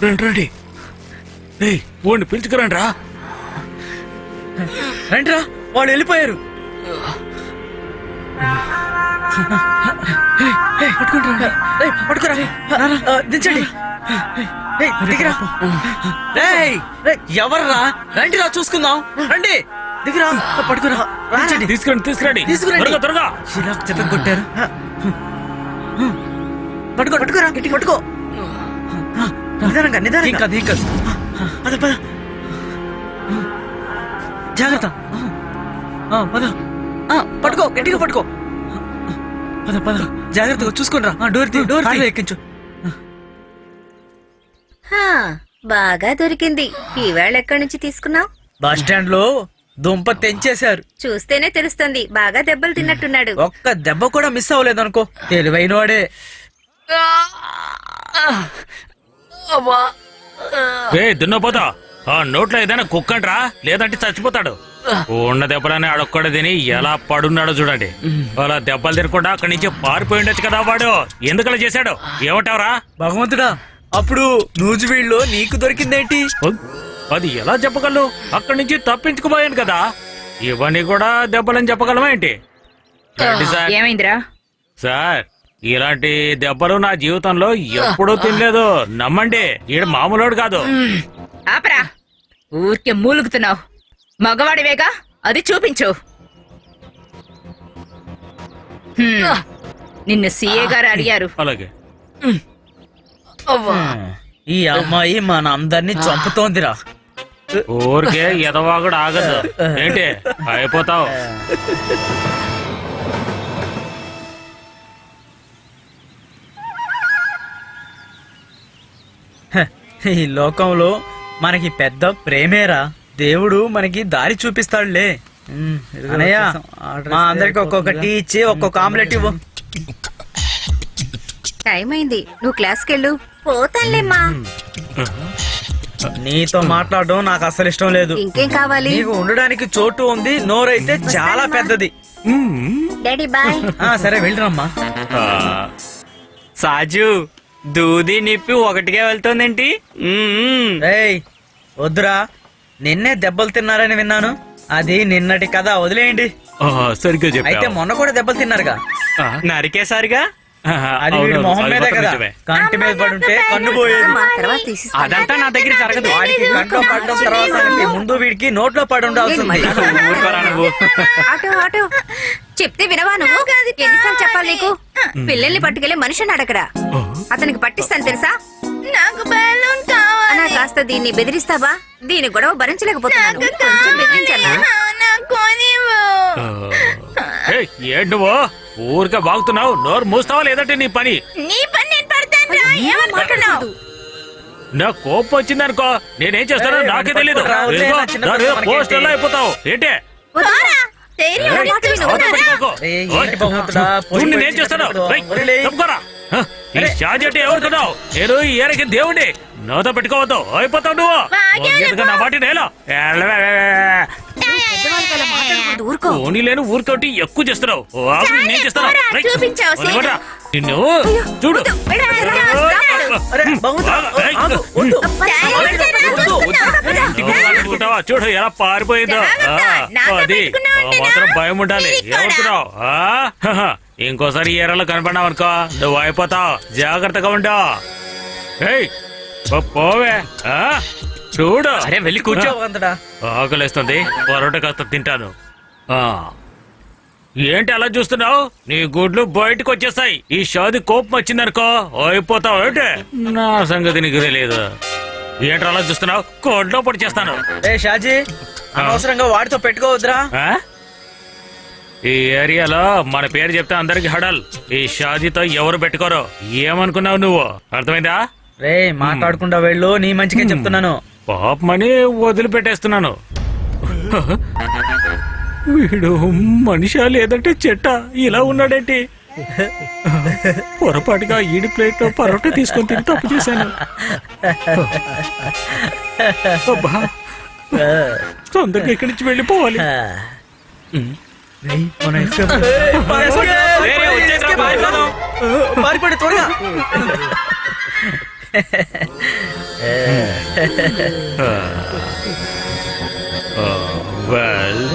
[SPEAKER 1] రండి. వాడిని పిలుచుకురండి రా.
[SPEAKER 4] రండిరా. వాళ్ళు వెళ్ళిపోయారు. పట్టుకురా. దించండి. దిగిరా. ఎవర్రా? రండిరా చూసుకుందాం. రండి. దిగిరా. పట్టుకురా.
[SPEAKER 1] తీసుకురండి. త్వరగా.
[SPEAKER 4] చెత్త కొట్టారు. పట్టుకోరా. గట్టి పట్టుకో. నిదానంగా. పద పద. జాగ్రత్త. పద. పట్టుకో. గట్టిగా పట్టుకో. పద. జాగ్రత్తగా చూసుకోండిరా. డోర్ ఎక్కించు.
[SPEAKER 5] బాగా దొరికింది. ఈవేళ ఎక్కడి నుంచి తీసుకున్నావు?
[SPEAKER 4] బస్ స్టాండ్ లో దుంప తెంచేశారు.
[SPEAKER 5] చూస్తేనే తెలుస్తుంది. బాగా దెబ్బలు తిన్నట్టున్నాడు.
[SPEAKER 4] ఒక్క దెబ్బ కూడా మిస్ అవ్వలేదనుకో. తెలివైన వాడే.
[SPEAKER 1] దున్నపోతా. ఆ నోట్లో ఏదైనా కుక్కండ్రా, లేదంటే చచ్చిపోతాడు. ఉన్న దెబ్బలని ఆడొక్కడే తిని ఎలా పడున్నాడో చూడండి. అలా దెబ్బలు తినకుండా అక్కడి నుంచి పారిపోయి ఉండొచ్చు కదా వాడు. ఎందుకలా చేశాడు? ఏమంటావురా?
[SPEAKER 4] భగవంతుడా, అప్పుడు నూజివీడులో నీకు దొరికిందేంటి?
[SPEAKER 1] అది ఎలా చెప్పగలవు? అక్కడి నుంచి తప్పించుకుపోయాను కదా. ఇవన్నీ కూడా దెబ్బలని చెప్పగలమా ఏంటి? రండి సార్.
[SPEAKER 2] ఏమైందిరా?
[SPEAKER 1] సార్ ఇలాంటి దెబ్బలు నా జీవితంలో ఎప్పుడూ తినలేదు. నమ్మండి, ఈడు మామూలోడు కాదు.
[SPEAKER 2] ఆపరా, ఊరికే మూలుగుతున్నావు. మగవాడివేగా, అది చూపించు. నిన్ను సీఏ గారు అడిగారు.
[SPEAKER 1] అలాగే.
[SPEAKER 4] ఈ అమ్మాయి మన అందరినీ చంపుతోందిరా.
[SPEAKER 1] ఊరికే ఎదవాగుడు ఆగదు. ఏంటి అయిపోతావు?
[SPEAKER 4] ఈ లోకంలో మనకి పెద్ద ప్రేమేరా. దేవుడు మనకి దారి చూపిస్తాడులే. అన్నయ్య, మా అందరికి ఒక్కొక్కటి ఇచ్చి ఒక్కొక్క ఆమ్లెట్ ఇవ్వు.
[SPEAKER 5] టైం అయింది, నువ్వు క్లాస్కి వెళ్ళు. పోతానులేమ్మా.
[SPEAKER 4] నీతో మాట్లాడడం నాకు అసలు ఇష్టం లేదు.
[SPEAKER 5] ఇంకేం కావాలి?
[SPEAKER 4] నీకు ఉండడానికి చోటు ఉంది, నోరైతే చాలా పెద్దది.
[SPEAKER 5] Daddy bye.
[SPEAKER 4] సరే వెళ్ళరమ్మా.
[SPEAKER 1] ఆ,
[SPEAKER 3] సాజు దూది నిప్పి ఒకటిగా వెళ్తోందేంటి?
[SPEAKER 4] ఏయ్ వద్దురా, నిన్నే దెబ్బలు తిన్నారని విన్నాను. అది నిన్నటి కథ, వదిలేయండి.
[SPEAKER 1] ఆ, సరిగ్గా
[SPEAKER 4] అయితే
[SPEAKER 1] చెప్పావు.
[SPEAKER 4] మొన్న కూడా దెబ్బలు తిన్నారుగా.
[SPEAKER 3] నరికేసారిగా
[SPEAKER 4] అది వీడి
[SPEAKER 1] అవును,
[SPEAKER 4] మొహం
[SPEAKER 1] అది
[SPEAKER 4] మీదే
[SPEAKER 1] మాత్రం
[SPEAKER 4] కదా.
[SPEAKER 1] నిజమే.
[SPEAKER 4] కంటి మీద పడుంటే కన్ను పోయేది.
[SPEAKER 5] మా తర్వాత తీసిస్తా.
[SPEAKER 3] అదంతా నా దగ్గర జరగదు.
[SPEAKER 4] వాడికి కంట్లో పడడం తర్వాత సంగతి, ముందు వీడికి నోట్లో పడి ఉండాల్సింది.
[SPEAKER 1] ఊరుకోరా నువ్వు.
[SPEAKER 5] ఆటో ఆటో చెప్తే వినవా నువ్వు? ఎన్నిసార్లు చెప్పాలి నీకు? పిల్లల్ని పట్టుకెళ్ళి మనిషిని అడగరా. అతనికి పట్టిస్తాను తెలుసా?
[SPEAKER 2] నాకు బెలూన్ కావాలి.
[SPEAKER 5] అలా కాస్త దీన్ని బెదిరిస్తావా? దీని గొడవ భరించలేకపోతున్నాను. కొంచెం బెదిరించన్నా?
[SPEAKER 1] ఏయ్, ఏంటి నువ్వు ఊరికే బాగుతున్నావు? నోరు మూస్తావా లేదంటే నీ పని?
[SPEAKER 2] నీ పని నేను పడతాను రా. ఏమనుకుంటున్నావు?
[SPEAKER 1] నా కోపం వచ్చిందనుకో నేనేం చేస్తానో
[SPEAKER 4] ఏయ్,
[SPEAKER 1] నాకే తెలీదు.
[SPEAKER 4] రావులే,
[SPEAKER 1] ఇదిగో,
[SPEAKER 4] నా చిన్న
[SPEAKER 1] దాని మీద
[SPEAKER 4] మనకేంటి?
[SPEAKER 1] పోస్టర్లో అయిపోతావు. ఏంటి
[SPEAKER 2] పోరా. ధైర్యం
[SPEAKER 1] ఏయ్,
[SPEAKER 2] ఉంటే
[SPEAKER 1] అవతల
[SPEAKER 2] చూడు.
[SPEAKER 1] పెట్టుకోకు.
[SPEAKER 4] ఏయ్,
[SPEAKER 1] ఓయ్,
[SPEAKER 4] ఏంటి బాగుంటుందా?
[SPEAKER 1] చూడు నేనేం చేస్తాను. రేయ్,
[SPEAKER 4] వదిలేయ్.
[SPEAKER 1] తప్పుకోరా. హ, ఈ షాజీ అంటే ఎవరుకున్నావు? నేను ఈ ఏరకి దేవుడి నోతో పెట్టుకోవద్దు, అయిపోతావు నువ్వు. ఎందుకు నా మాట నేల
[SPEAKER 5] పెద్దవాళ్ళతో అలా మాట్లాడకూడదు, ఊరుకో.
[SPEAKER 1] ఓనీ లేని ఊరికోటి ఎక్కువ చేస్తున్నావు. ఓ, ఆపు, నేను చేస్తాను.
[SPEAKER 2] పోరా,
[SPEAKER 1] రేయ్,
[SPEAKER 2] చూపించావు,
[SPEAKER 1] వదిలిపెట్టరా. నిన్ను చూడు.
[SPEAKER 4] అరే, బాగుందా?
[SPEAKER 1] ఏయ్,
[SPEAKER 4] ఆగు, వద్దు.
[SPEAKER 1] అనుకుంటావా? చూడు ఎలా పారిపోయిందో. అది మాత్రం భయం ఉండాలి. ఏమనుకున్నావు? ఇంకోసారి ఈ ఏరియాలో కనపడినావు అనుకో నువ్వు అయిపోతావు. జాగ్రత్తగా ఉండవు. ఏయ్, పోవే. చూడు.
[SPEAKER 3] అరే వెళ్ళి కూర్చో.
[SPEAKER 4] భగవంతుడా.
[SPEAKER 1] ఆకలేస్తుంది, పరోటా కాస్త తింటాను. ఏంటి అలా చూస్తున్నావు? నీ గుడ్లు బయటకు వచ్చేస్తాయి. ఈ షాది కోపం వచ్చిందనుకో అయిపోతావు. ఏంటి నా సంగతి నీకు తెలియదు. ఏంటి అలా చూస్తున్నావు? కోడ్లో పొడి చేస్తాను.
[SPEAKER 4] ఏ షాజీ, అనవసరంగా వాడితో పెట్టుకోవద్దురా.
[SPEAKER 1] ఆ? ఈ ఏరియాలో మన పేరు చెప్తే అందరికి హడల్. ఈ షాజీతో ఎవరు పెట్టుకోరు. ఏమనుకున్నావు నువ్వు? అర్థమైందా?
[SPEAKER 4] రే మాట్లాడకుండా వెళ్ళు, నీ మంచిగా చెప్తున్నాను.
[SPEAKER 1] పాపమని వదిలిపెట్టేస్తున్నాను. వీడు మనిషా లేదంటే చెట్ట ఇలా ఉన్నాడేంటి? పొరపాటుగా ఈడి ప్లేట్ లో పరోటా తీసుకొని తిని తప్పు చేశాను. అబ్బా, తొందరగా ఇక్కడి నుంచి వెళ్ళిపోవాలి.
[SPEAKER 4] పారిపడి త్వరగా.
[SPEAKER 1] వెల్,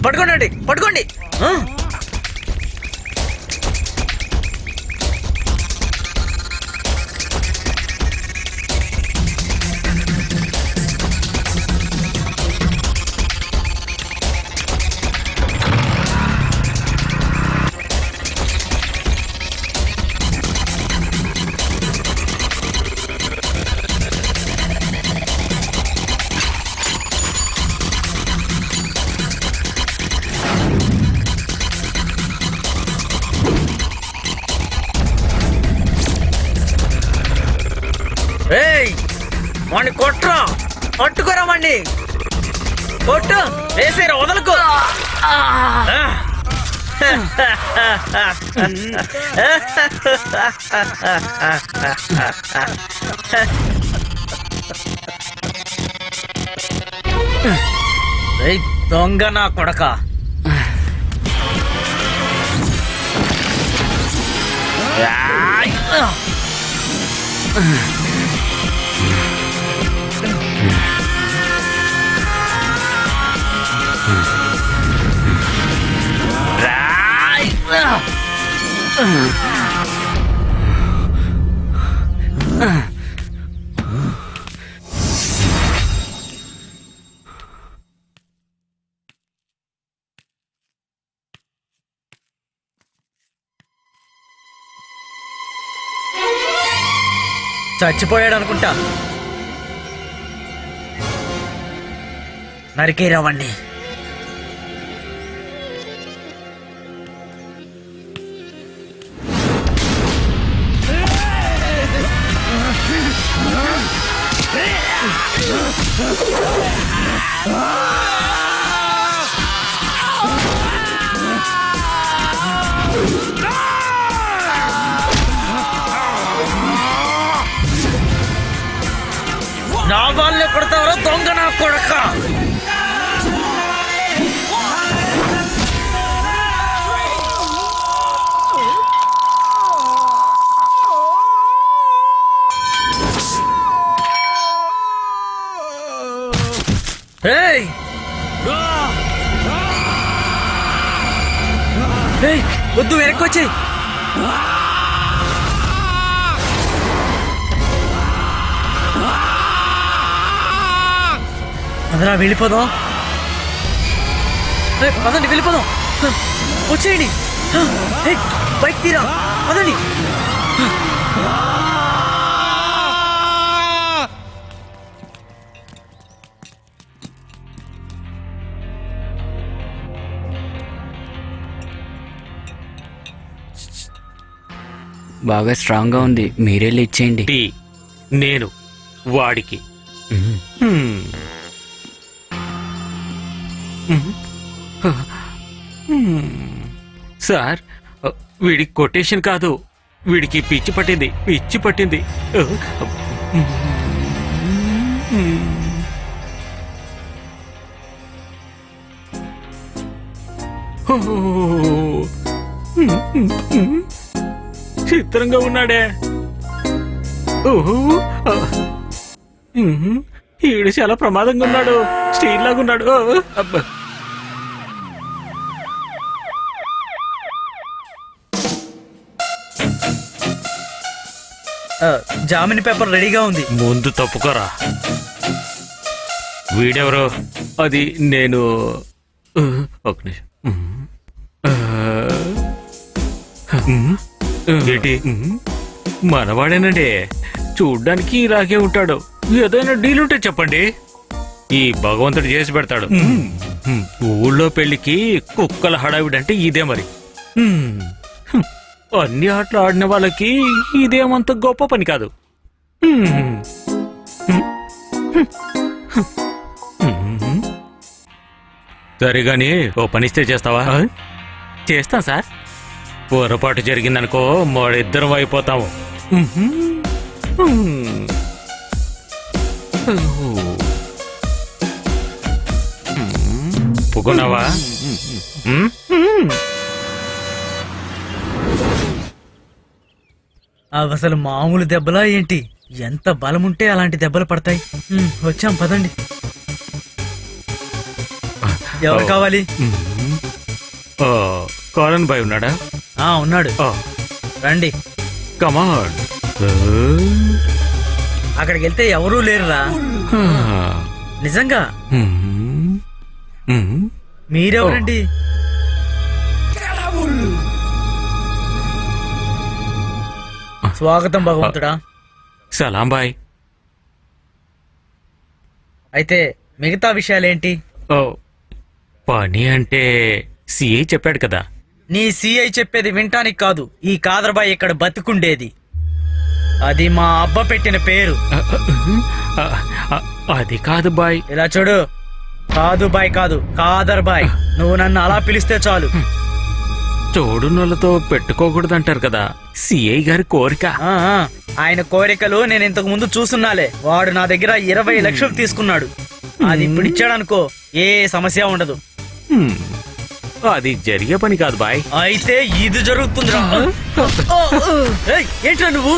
[SPEAKER 4] పట్టుకోండి పట్టుకోండి. వాణ్ణి కొట్రా, పట్టుకోరా వాణ్ణి. కొట్టు, వేసేరా, వదలకు. దొంగ నా కొడక. చచ్చిపోయాడు అనుకుంటా. నరికేరావండి. నా వాళ్ళే కొడతావరా దొంగ నా కొడక. ఏయ్ ఏయ్ వద్దు, వెనక్కి వచ్చేయ్. అదరా వెళ్ళిపోదాం. పదండి వెళ్ళిపోదాం. వచ్చేయండి. బైక్ తీరా, పదండి.
[SPEAKER 3] బాగా స్ట్రాంగ్గా ఉంది, మీరెళ్ళి ఇచ్చేయండి.
[SPEAKER 1] టీ నేను వాడికి. సార్, వీడికి కొటేషన్ కాదు, వీడికి పిచ్చి పట్టింది, పిచ్చి పట్టింది. చిత్రంగా ఉన్నాడే. ఈడు చాలా ప్రమాదంగా ఉన్నాడు, స్టీల్ లాగా ఉన్నాడు. అబ్బా,
[SPEAKER 4] జామిన్ పేపర్ రెడీగా ఉంది.
[SPEAKER 1] ముందు తప్పుకోరా. వీడెవరో? అది నేను. ఒక నిమిషం. ఏంటి? మనవాడేనండి, చూడ్డానికి ఇలాగే ఉంటాడు. ఏదైనా డీలుంటే చెప్పండి, ఈ భగవంతుడు చేసి పెడతాడు. ఊళ్ళో పెళ్లికి కుక్కల హడావిడంటే ఇదే మరి. అన్ని ఆటలు ఆడిన వాళ్ళకి ఇదేమంత గొప్ప పని కాదు. సరిగాని ఓ పనిస్తే చేస్తావా? చేస్తాం సార్. పొరపాటు జరిగిందనుకో మరిద్దరం అయిపోతాము. పుకున్నావా?
[SPEAKER 4] అసలు మామూలు దెబ్బలా ఏంటి? ఎంత బలముంటే అలాంటి దెబ్బలు పడతాయి. వచ్చాం, పదండి. ఎవరు కావాలి?
[SPEAKER 1] కారన్ బాయ్ ఉన్నాడా?
[SPEAKER 4] ఉన్నాడు. రండి.
[SPEAKER 1] కమాన్.
[SPEAKER 4] అక్కడికి వెళ్తే ఎవరూ లేరురా. నిజంగా. మీరెవరండి? స్వాగతం భగవంతుడా.
[SPEAKER 1] సలాం బాయ్.
[SPEAKER 4] అయితే మిగతా విషయాలేంటి?
[SPEAKER 1] పని అంటే సిఐ చెప్పాడు కదా.
[SPEAKER 4] నీ సిఐ చెప్పేది వింటానికి కాదు, ఈ కాదర్బాయ్ ఇక్కడ బతుకుండేది. అది మా అబ్బ పెట్టిన పేరు.
[SPEAKER 1] అది కాదు బాయ్.
[SPEAKER 4] ఇలా చూడు, కాదు బాయ్ కాదు, కాదర్బాయ్. నువ్వు నన్ను అలా పిలిస్తే చాలు.
[SPEAKER 1] తోడునోళ్ళతో పెట్టుకోకూడదంటారు కదా, సిఐ గారి కోరిక.
[SPEAKER 4] ఆయన కోరికలు నేను ఇంతకు ముందు చూసున్నాలే. వాడు నా దగ్గర 20 లక్షలు తీసుకున్నాడు. అది ఇప్పుడు ఇచ్చాడనుకో ఏ సమస్య ఉండదు.
[SPEAKER 1] అది జరిగే పని కాదు బాయ్.
[SPEAKER 4] అయితే ఇది జరుగుతుందిరా. ఏంట్రా నువ్వు?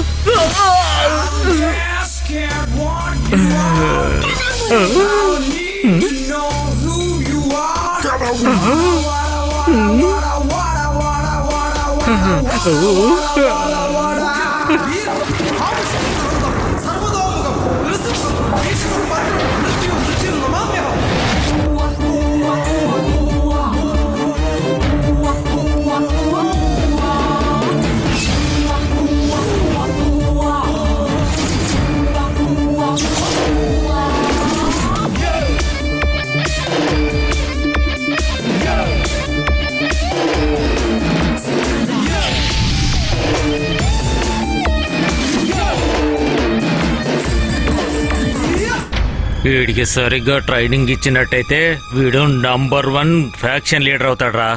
[SPEAKER 1] వీడికి సరిగ్గా ట్రైనింగ్ ఇచ్చినట్టయితే వీడు నంబర్ 1 ఫ్యాక్షన్ లీడర్ అవుతాడ్రా.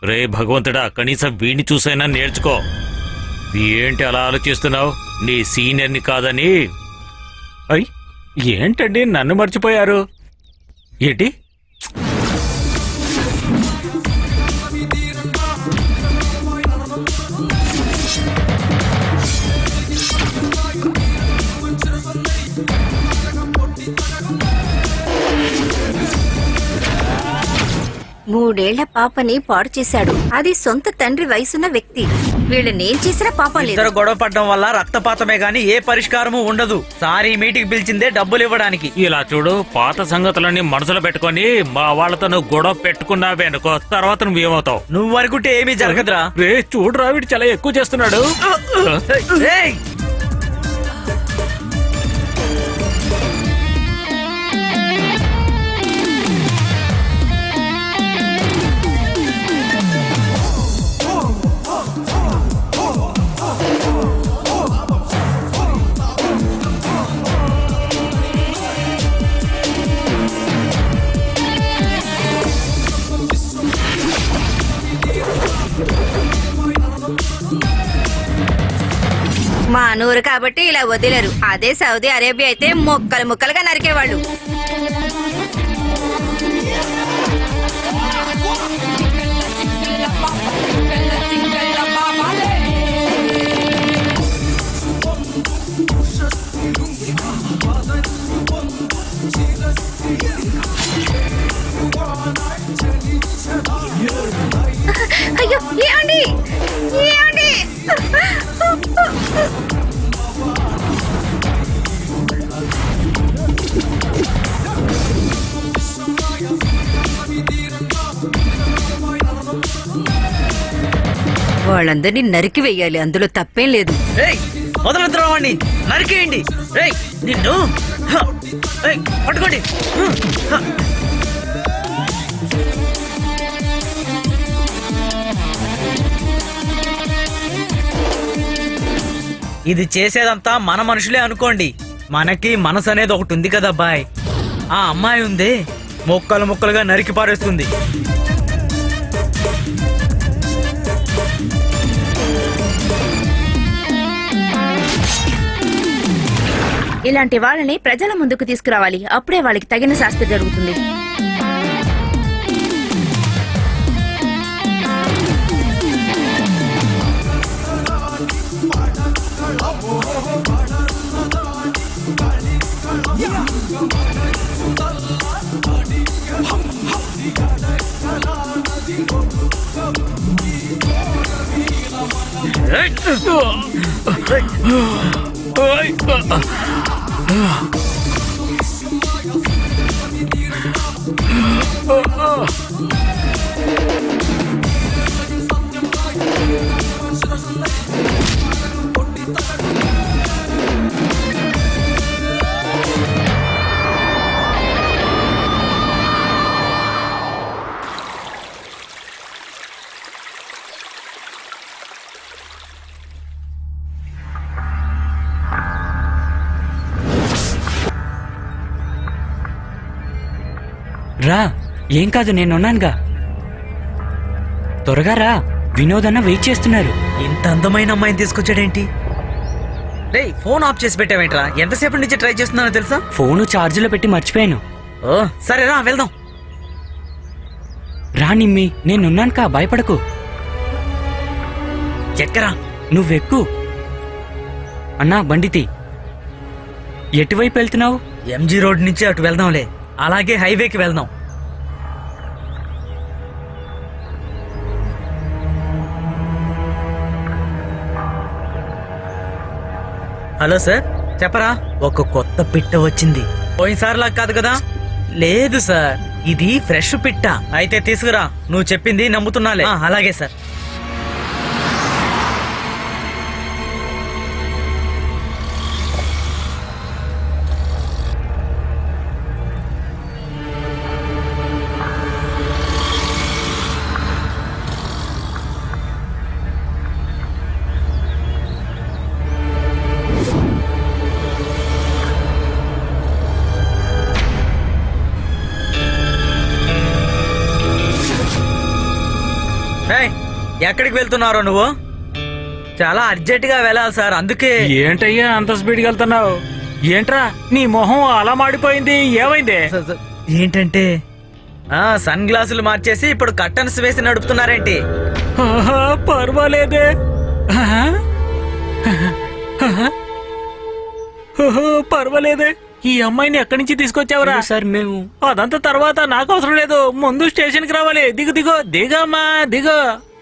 [SPEAKER 1] రే భగవంతుడా, కనీసం వీడిని చూసైనా నేర్చుకో. ఏంటి అలా ఆలోచిస్తున్నావు? నీ సీనియర్ని కాదని. అయ్ ఏంటండి నన్ను మర్చిపోయారు ఏంటి?
[SPEAKER 5] మూడేళ్ల పాపని పాడు చేశాడు. అది సొంత తండ్రి వయసున్న వ్యక్తి. వీళ్ళనేం చేసినా పాపం లేదు.
[SPEAKER 4] ఇద్దరు గొడవ పడడం వల్ల రక్తపాతమే గాని ఏ పరిష్కారము ఉండదు. సారీ మీటింగ్ పిలిచిందే డబ్బులు ఇవ్వడానికి.
[SPEAKER 1] ఇలా చూడు, పాత సంగతులన్నీ మనసులో పెట్టుకొని మా వాళ్ళతో నువ్వు గొడవ పెట్టుకున్నావే అనుకో, తర్వాత నువ్వేమవుతావు?
[SPEAKER 4] నువ్వు అనుకుంటే ఏమీ జరగదురా.
[SPEAKER 1] రే చూడురా, వీడు చాలా ఎక్కువ చేస్తున్నాడు.
[SPEAKER 4] ఏయ్!
[SPEAKER 5] మా నూరు కాబట్టి ఇలా వదిలేరు. అదే సౌదీ అరేబియా అయితే ముక్కలు ముక్కలుగా నరికేవాళ్ళు. అయ్యో ఏమండి, ఏమండి? వాళ్ళందరినీ నరికి వెయ్యాలి, అందులో తప్పేం లేదు.
[SPEAKER 4] ఏయ్! వదలొద్దురా వాణ్ణి, నరికేయండి. ఏయ్! నిన్ను హ! ఏయ్! పట్టుకోండి. హ! ఇది చేసేదంతా మన మనుషులే అనుకోండి. మనకి మనసు అనేది ఒకటి ఉంది కదా అబ్బాయ్. ఆ అమ్మాయి ఉందే, ముక్కలు ముక్కలుగా నరికి పారేస్తుంది.
[SPEAKER 2] ఇలాంటి వాళ్ళని ప్రజల ముందుకు తీసుకురావాలి. అప్పుడే వాళ్ళకి తగిన శాస్తి జరుగుతుంది.
[SPEAKER 3] రా, ఏం కాదు, నేనున్నానుగా. త్వరగా రా, వినోద్ అన్న వెయిట్ చేస్తున్నారు.
[SPEAKER 4] ఇంత అందమైన అమ్మాయిని తీసుకొచ్చాడేంటి? రేయ్, ఫోన్ ఆఫ్ చేసి పెట్టావేంట్రా? ఎంతసేపటి నుంచి ట్రై చేస్తున్నానో తెలుసా?
[SPEAKER 3] ఫోను ఛార్జీలో పెట్టి మర్చిపోయాను.
[SPEAKER 4] ఓ సరేరా, వెళ్దాం.
[SPEAKER 3] రా నిమ్మి, నేనున్నానుకా, భయపడకు.
[SPEAKER 4] ఎక్కరా?
[SPEAKER 3] నువ్వెక్కు. అన్నా బండితి. ఎటువైపు వెళ్తున్నావు?
[SPEAKER 4] ఎంజీ రోడ్ నుంచి అటు వెళ్దాంలే. అలాగే హైవేకి వెళ్దాం. హలో సార్, చెప్పరా. ఒక కొత్త పిట్ట వచ్చింది. పోయినసారిలా కాదు కదా? లేదు సార్, ఇది ఫ్రెష్ పిట్ట. అయితే తీసుకురా, నువ్వు చెప్పింది నమ్ముతున్నాలే. అలాగే సార్. ఏయ్, ఎక్కడికి వెళ్తున్నారో నువ్వు? చాలా అర్జెంట్ గా వెళ్ళాలి సార్, అందుకే.
[SPEAKER 1] ఏంటయ్యా అంత స్పీడ్కి వెళ్తున్నావు? ఏంట్రా నీ మొహం అలా మాడిపోయింది, ఏమైంది?
[SPEAKER 4] ఏంటంటే సన్ గ్లాసులు మార్చేసి ఇప్పుడు కర్టన్స్ వేసి నడుపుతున్నారేంటి?
[SPEAKER 1] ఆహా, పర్వాలేదే. ఆహా. ఓహో, పర్వాలేదే. ఈ అమ్మాయిని ఎక్కడి నుంచి తీసుకొచ్చావురా?
[SPEAKER 3] సార్ మేము
[SPEAKER 1] అదంతా తర్వాత నాకు అవసరం లేదు, ముందు స్టేషన్ కి రావాలి. దిగు దిగు దిగమ్మా దిగు.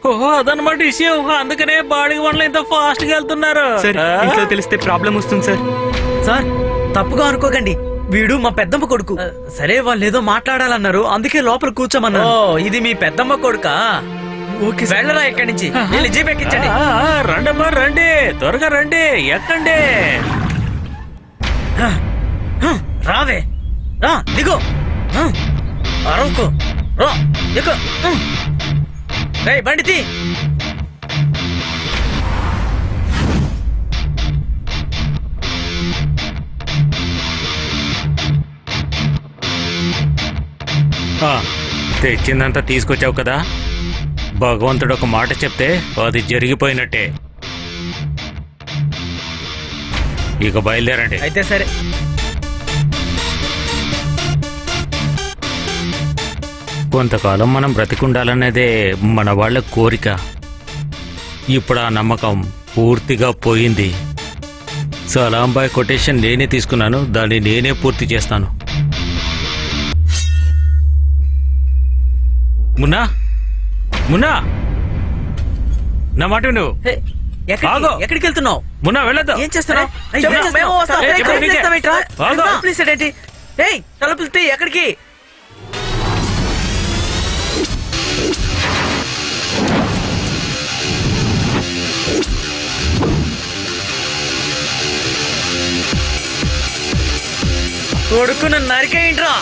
[SPEAKER 1] ఓహో, అదనమాట విషయం. అందుకనే బాడీ వన్లు ఇంత ఫాస్ట్ గా వెళ్తున్నారు.
[SPEAKER 3] సార్ ఇంట్లో తెలిస్తే ప్రాబ్లం వస్తుంది సార్.
[SPEAKER 4] సార్ తప్పుగా అనుకోకండి, వీడు మా పెద్దమ్మ కొడుకు. సరే, వాళ్ళు ఏదో మాట్లాడాలన్నారు, అందుకే లోపల కూర్చోమన్నారు. ఓ, ఇది మీ పెద్దమ్మ కొడుకా? ఓకే, వెళ్ళరా ఇక్కడి నుంచి. జీప్ ఎక్కించండి.
[SPEAKER 1] రండమ్మా రండి, త్వరగా రండి, ఎక్కండి.
[SPEAKER 4] రావే, రా, దిగు. అరవకు, రా, దిగు. రేయ్, బండి తీ.
[SPEAKER 1] తెచ్చిందంతా తీసుకొచ్చావు కదా, భగవంతుడు ఒక మాట చెప్తే అది జరిగిపోయినట్టే. ఇక బయలుదేరండి.
[SPEAKER 4] అయితే సరే.
[SPEAKER 1] కొంతకాలం మనం బ్రతికుండాలనేదే మన వాళ్ళ కోరిక. ఇప్పుడు ఆ నమ్మకం పూర్తిగా పోయింది. సలాంబాయ్ కొటేషన్ నేనే తీసుకున్నాను, దాన్ని నేనే పూర్తి చేస్తాను. మున్నా, మున్నా, నా మాట నువ్వు
[SPEAKER 4] ఎక్కడికి వెళ్తున్నావు?
[SPEAKER 1] మున్నా, వెళ్ళొద్దు.
[SPEAKER 4] ఏం చేస్తున్నావు? తలుపులు తీ. ఎక్కడికి? కొడుకును నరికేయండిరా.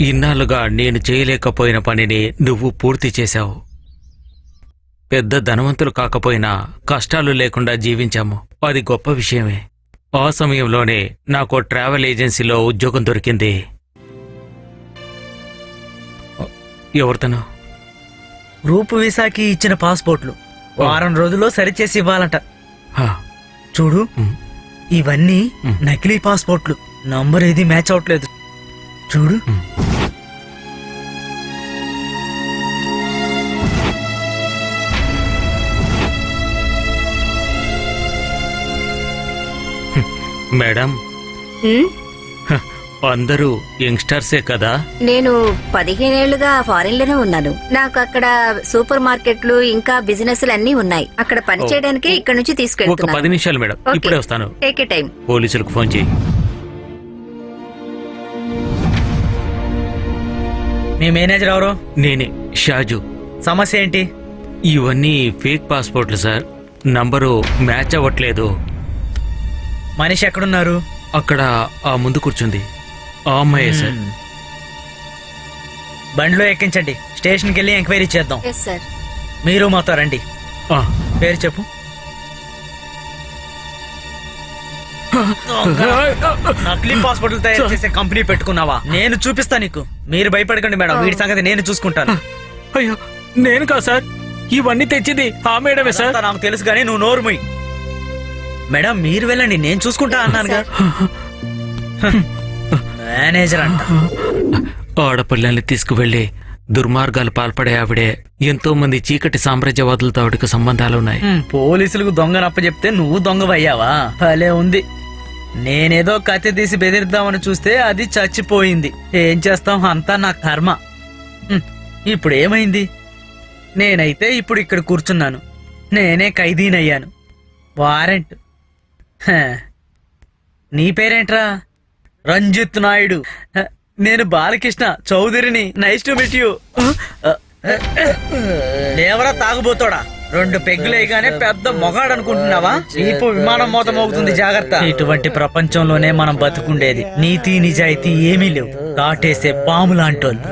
[SPEAKER 1] ఇన్నాళ్ళుగా నేను చేయలేకపోయిన పనిని నువ్వు పూర్తి చేశావు. పెద్ద ధనవంతులు కాకపోయినా కష్టాలు లేకుండా జీవించాము, అది గొప్ప విషయమే. ఆ సమయంలోనే నాకు ట్రావెల్ ఏజెన్సీలో ఉద్యోగం దొరికింది. ఎవరితను?
[SPEAKER 4] రూపు వీసాకి ఇచ్చిన పాస్పోర్ట్లు వారం రోజుల్లో సరిచేసి ఇవ్వాలంట.
[SPEAKER 1] హా,
[SPEAKER 4] చూడు,
[SPEAKER 1] ఉమ్.
[SPEAKER 4] ఇవన్నీ నకిలీ పాస్పోర్ట్లు, నంబర్ ఏది మ్యాచ్ అవట్లేదు. చూడు.
[SPEAKER 1] మేడం,
[SPEAKER 5] ఉమ్,
[SPEAKER 1] అందరూ యంగ్స్టర్సే కదా?
[SPEAKER 5] నేను 15 ఏళ్లుగా ఫారిన్ లోనే ఉన్నాను. నాకు అక్కడ సూపర్ మార్కెట్లు ఇంకా బిజినెస్లు అన్నీ ఉన్నాయి. అక్కడ పని చేయడానికి ఇక్కడ నుంచి
[SPEAKER 1] ఒక 10
[SPEAKER 5] తీసుకెళ్తున్నాను.
[SPEAKER 1] నిమిషాలు మేడం,
[SPEAKER 5] ఓకే.
[SPEAKER 1] ఇప్పుడే వస్తాను.
[SPEAKER 5] Take a time.
[SPEAKER 1] పోలీసులకు ఫోన్ చేయి.
[SPEAKER 4] మీ మేనేజర్ ఎవరు?
[SPEAKER 1] నేనే, షాజు.
[SPEAKER 4] సమస్య ఏంటి?
[SPEAKER 1] ఇవన్నీ ఫేక్ పాస్పోర్ట్లు సార్. నంబరు మ్యాచ్ అవ్వట్లేదు.
[SPEAKER 4] మనిషి ఎక్కడున్నారు?
[SPEAKER 1] అక్కడ ఆ ముందు కూర్చుంది ఆ అమ్మాయే సార్.
[SPEAKER 4] బండిలో ఎక్కించండి, స్టేషన్కి వెళ్ళి ఎంక్వైరీ చేద్దాం.
[SPEAKER 5] Yes sir.
[SPEAKER 4] మీరు మాతో రండి.
[SPEAKER 1] ఆ,
[SPEAKER 4] పేరు చెప్పు. నకిలీ పాస్పోర్ట్లు తయారు చేసే కంపెనీ పెట్టుకున్నావా? నేను చూపిస్తా నీకు. మీరు భయపడకండి మేడం, వీడి సంగతి నేను చూసుకుంటాను.
[SPEAKER 1] అయ్యో, నేను కాదు సార్, ఇవన్నీ తెచ్చింది ఆ మేడమే సార్.
[SPEAKER 4] అదంతా నాకు తెలుసు కానీ నువ్వు నోరు మూయి. మేడం మీరు వెళ్ళండి, నేను చూసుకుంటా అన్నానుగా. మేనేజర్ అంట.
[SPEAKER 1] ఆడపిల్లల్ని తీసుకువెళ్లి దుర్మార్గాలు పాల్పడే ఆవిడే. ఎంతో మంది చీకటి సామ్రాజ్యవాదులతో ఆవిడకి సంబంధాలున్నాయి.
[SPEAKER 4] పోలీసులకు దొంగనప్ప చెప్తే నువ్వు దొంగవయ్యావా? భలే ఉంది. నేనేదో కత్తి తీసి బెదిరిద్దామని చూస్తే అది చచ్చిపోయింది. ఏం చేస్తాం, అంతా నా కర్మ. ఇప్పుడు ఏమైంది? నేనైతే ఇప్పుడు ఇక్కడ కూర్చున్నాను. నేనే ఖైదీనయ్యాను. వారెంట్. హ. నీ పేరేంట్రా? రంజిత్ నాయుడు. నేను బాలకృష్ణ చౌదరిని. Nice to meet you. లేవరా తాగుబోతోడా, 2 పెగ్గులేగానే పెద్ద మొగాడు అనుకుంటున్నావా? రేపు విమానం మోత మోగుతుంది, జాగ్రత్త. ఇటువంటి ప్రపంచంలోనే మనం బతుకుండేది. నీతి నిజాయితీ ఏమీ లేవు, దాటేసే పాము లాంటోళ్ళు.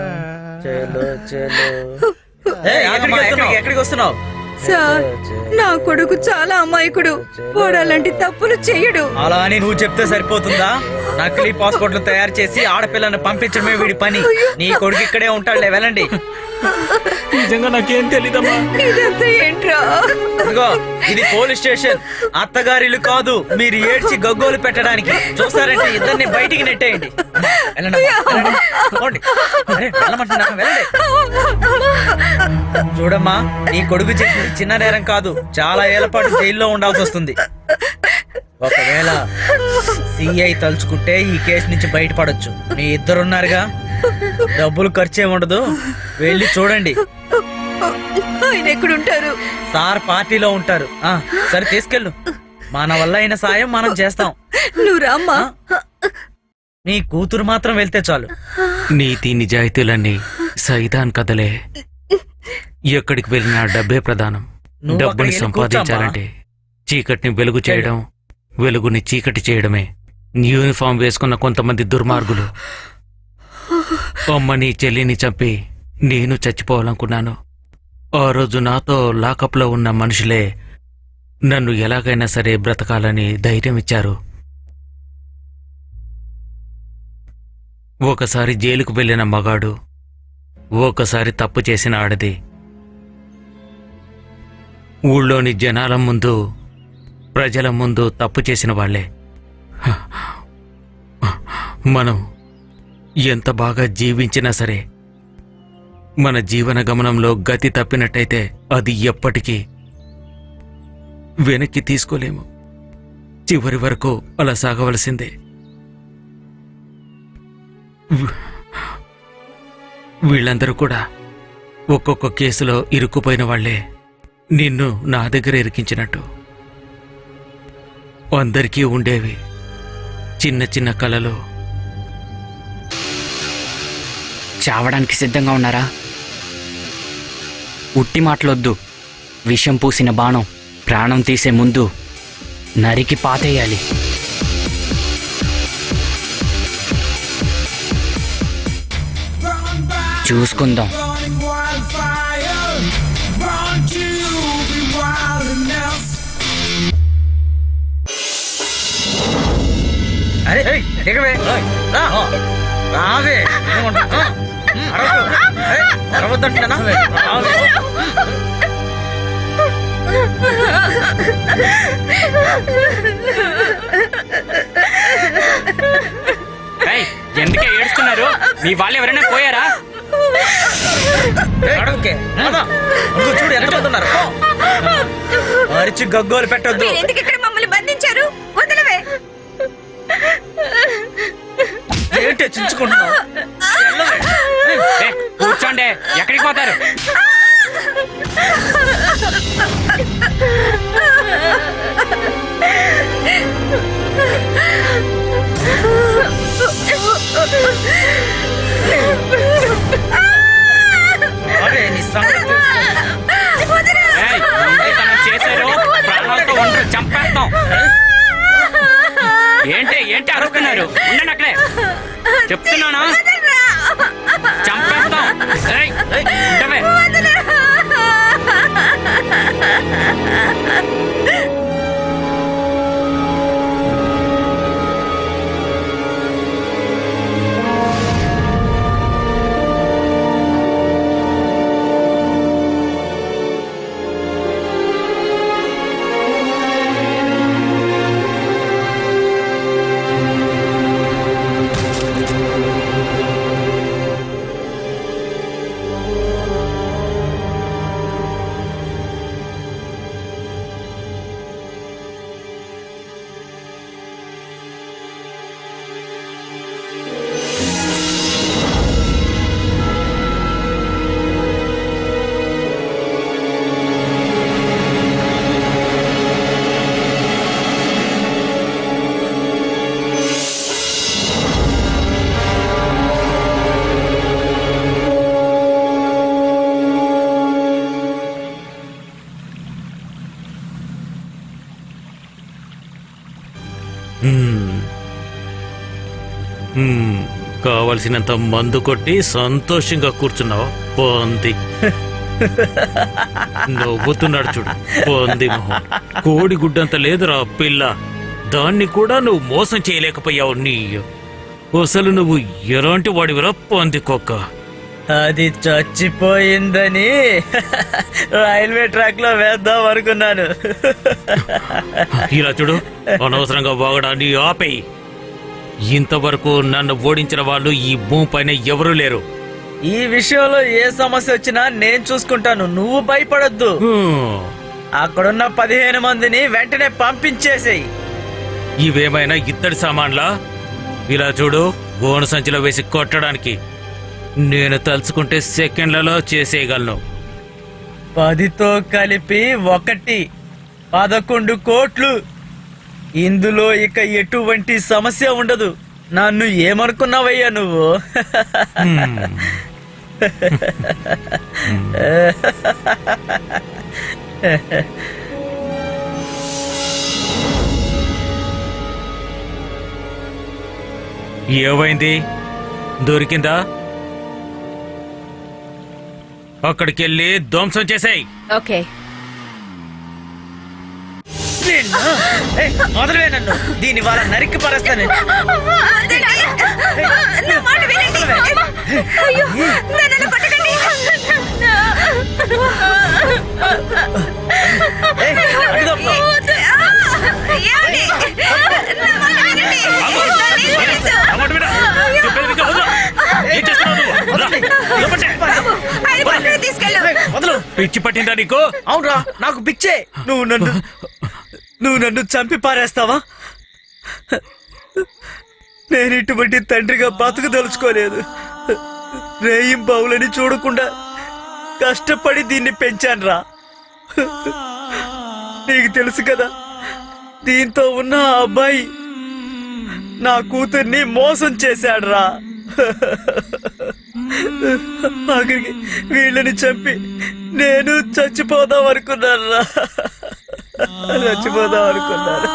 [SPEAKER 4] ఎక్కడికి వస్తున్నావు?
[SPEAKER 5] సార్, నా కొడుకు చాలా అమాయకుడు. వాడు అలాంటి తప్పులు చెయ్యడు.
[SPEAKER 4] అలా అని నువ్వు చెప్తే సరిపోతుందా? నకిలీ పాస్పోర్ట్లు తయారు చేసి ఆడపిల్లని పంపించడమే వీడి పని. నీ కొడుకు ఇక్కడే ఉంటాడులే, వెళ్ళండి.
[SPEAKER 1] నిజంగా నాకేం తెలీదమ్మా.
[SPEAKER 5] ఇదంతా ఏంట్రా?
[SPEAKER 4] ఇదిగో, ఇది పోలీస్ స్టేషన్, అత్తగారిల్లు కాదు. మీరు ఏడ్చి గగ్గోలు పెట్టడానికి. చూసారంటే ఇద్దరిని బయటికి నెట్టేయండి. వెళ్ళండి అమ్మా, వెళ్ళండి. పోండి. అరే, వెళ్ళమంటున్నా, వెళ్ళండి. చూడమ్మా, నీ కొడుకు చేసింది చిన్న నేరం కాదు. చాలా ఏళ్ల పాటు జైల్లో ఉండాల్సి వస్తుంది. ఒకవేళ సిఐ తలుచుకుంటే ఈ కేసు నుంచి బయటపడొచ్చు. మీ ఇద్దరున్నారుగా, డబ్బులు ఖర్చే ఉండదు. వెళ్ళి చూడండి.
[SPEAKER 5] ఆయన ఎక్కడుంటారు?
[SPEAKER 4] సార్ పార్టీలో ఉంటారు. సరే, తీసుకెళ్ళు. మన వల్ల అయిన సాయం మనం చేస్తాం.
[SPEAKER 5] నువ్వు రామ్మా.
[SPEAKER 4] నీ కూతురు మాత్రం వెళ్తే చాలు.
[SPEAKER 1] నీతి నిజాయితీలన్నీ సైదాన్ కథలే. ఎక్కడికి వెళ్ళినా డబ్బే ప్రధానం.
[SPEAKER 4] నువ్వు
[SPEAKER 1] డబ్బుని
[SPEAKER 4] అక్కడికి వెళ్ళి
[SPEAKER 1] సంపాదించాలంటే చీకటిని వెలుగు చేయడం, వెలుగుని చీకటి చేయడమే. యూనిఫామ్ వేసుకున్న కొంతమంది దుర్మార్గులు అమ్మని చెల్లిని చంపి నేను చచ్చిపోవాలనుకున్నాను. ఆ రోజు నాతో లాకప్లో ఉన్న మనుషులే నన్ను ఎలాగైనా సరే బ్రతకాలని ధైర్యం ఇచ్చారు. ఒకసారి జైలుకు వెళ్ళిన మగాడు, ఒకసారి తప్పు చేసిన ఆడది ఊళ్ళోని జనాల ముందు, ప్రజల ముందు తప్పు చేసిన వాళ్లే. మనం ఎంత బాగా జీవించినా సరే మన జీవన గమనంలో గతి తప్పినట్టయితే అది ఎప్పటికీ వెనక్కి తీసుకోలేము. చివరి వరకు అలా సాగవలసిందే. వీళ్ళందరూ కూడా ఒక్కొక్క కేసులో ఇరుక్కుపోయిన వాళ్లే. నిన్ను నా దగ్గర ఇరికించినట్టు అందరికీ ఉండేవి చిన్న చిన్న కలలు.
[SPEAKER 3] చావడానికి సిద్ధంగా ఉన్నారా? ఉట్టి మాటలొద్దు. విషం పూసిన బాణం ప్రాణం తీసే ముందు నరికి పాతేయాలి. చూసుకుందాం.
[SPEAKER 4] అరే, దిగవే. రా. రావే. అరవద్దంటున్నా.
[SPEAKER 3] ఎందుకే ఏడుస్తున్నారు? మీ వాళ్ళు ఎవరైనా పోయారా?
[SPEAKER 4] చూడు ఎంత పోతున్నారు. అరిచి గగ్గోలు పెట్టొద్దు.
[SPEAKER 5] ఎందుకు ఇక్కడ మమ్మల్ని బంధించారు? వదలవే.
[SPEAKER 4] చించుకుంటున్నావు? వెళ్ళవే.
[SPEAKER 3] కూర్చోండి, ఎక్కడికి పోతారు?
[SPEAKER 4] అరే నీ సంగతి
[SPEAKER 3] ఏయ్, మొండితనం చేశారు, ప్రాణాలతో ఉండరు, చంపేస్తాం. ఏంటి అరుస్తున్నారు? ఉండండి అక్కడే, చెప్తున్నానా, చంపేస్తాం. ఏయ్, ఉండవే.
[SPEAKER 1] కావలసినంత మందు కొట్టి సంతోషంగా కూర్చున్నావు పోంది. నవ్వుతున్నాడు చూడు పోంది మొహం. కోడి గుడ్డంత లేదురా పిల్ల, దాన్ని కూడా నువ్వు మోసం చేయలేకపోయావు. నీ అసలు నువ్వు ఎలాంటి వాడివిరా పంది కుక్క?
[SPEAKER 4] అది చచ్చిపోయిందని రైల్వే ట్రాక్ లో వేద్దాం అనుకున్నాను.
[SPEAKER 1] ఇలా చూడు, అనవసరంగా వాగడాన్ని ఆపేయి. ఇంతవరకు నన్ను ఓడించిన వాళ్ళు ఈ భూమి పైన ఎవరూ లేరు.
[SPEAKER 4] ఈ విషయంలో ఏ సమస్య వచ్చినా నేను చూసుకుంటాను, నువ్వు భయపడొద్దు. అక్కడున్న 15 మందిని వెంటనే పంపించేసేయి.
[SPEAKER 1] ఇవేమైనా ఇత్తడి సామాన్లా? ఇలా చూడు, గోను సంచిలో వేసి కొట్టడానికి నేను తలుచుకుంటే సెకండ్లలో చేసేయగలను.
[SPEAKER 4] 10తో కలిపి 11 కోట్లు. ఇందులో ఇక ఎటువంటి సమస్య ఉండదు. నన్ను ఏమనుకున్నావయ్యా నువ్వు?
[SPEAKER 1] ఏమైంది? దొరికిందా? అక్కడికెళ్ళి ధ్వంసం చేసాయి.
[SPEAKER 2] ఓకే.
[SPEAKER 4] మొదలవే నన్ను, దీని వాళ్ళ నరికి పరేస్తాను.
[SPEAKER 1] పిచ్చి పట్టిందా నీకు?
[SPEAKER 4] అవునరా, నాకు పిచ్చే. నువ్వు నన్ను చంపి పారేస్తావా? నేను ఇటువంటి తండ్రిగా బతుకుదలుచుకోలేదు. రేయిం బావులని చూడకుండా కష్టపడి దీన్ని పెంచానురా. నీకు తెలుసు కదా, దీంతో ఉన్న ఆ అబ్బాయి నా కూతుర్ని మోసం చేశాడురా. ఆఖరికి వీళ్ళని చంపి నేను చచ్చిపోదాం అనుకున్నానురా. చచ్చిపోదాం అనుకున్నాను.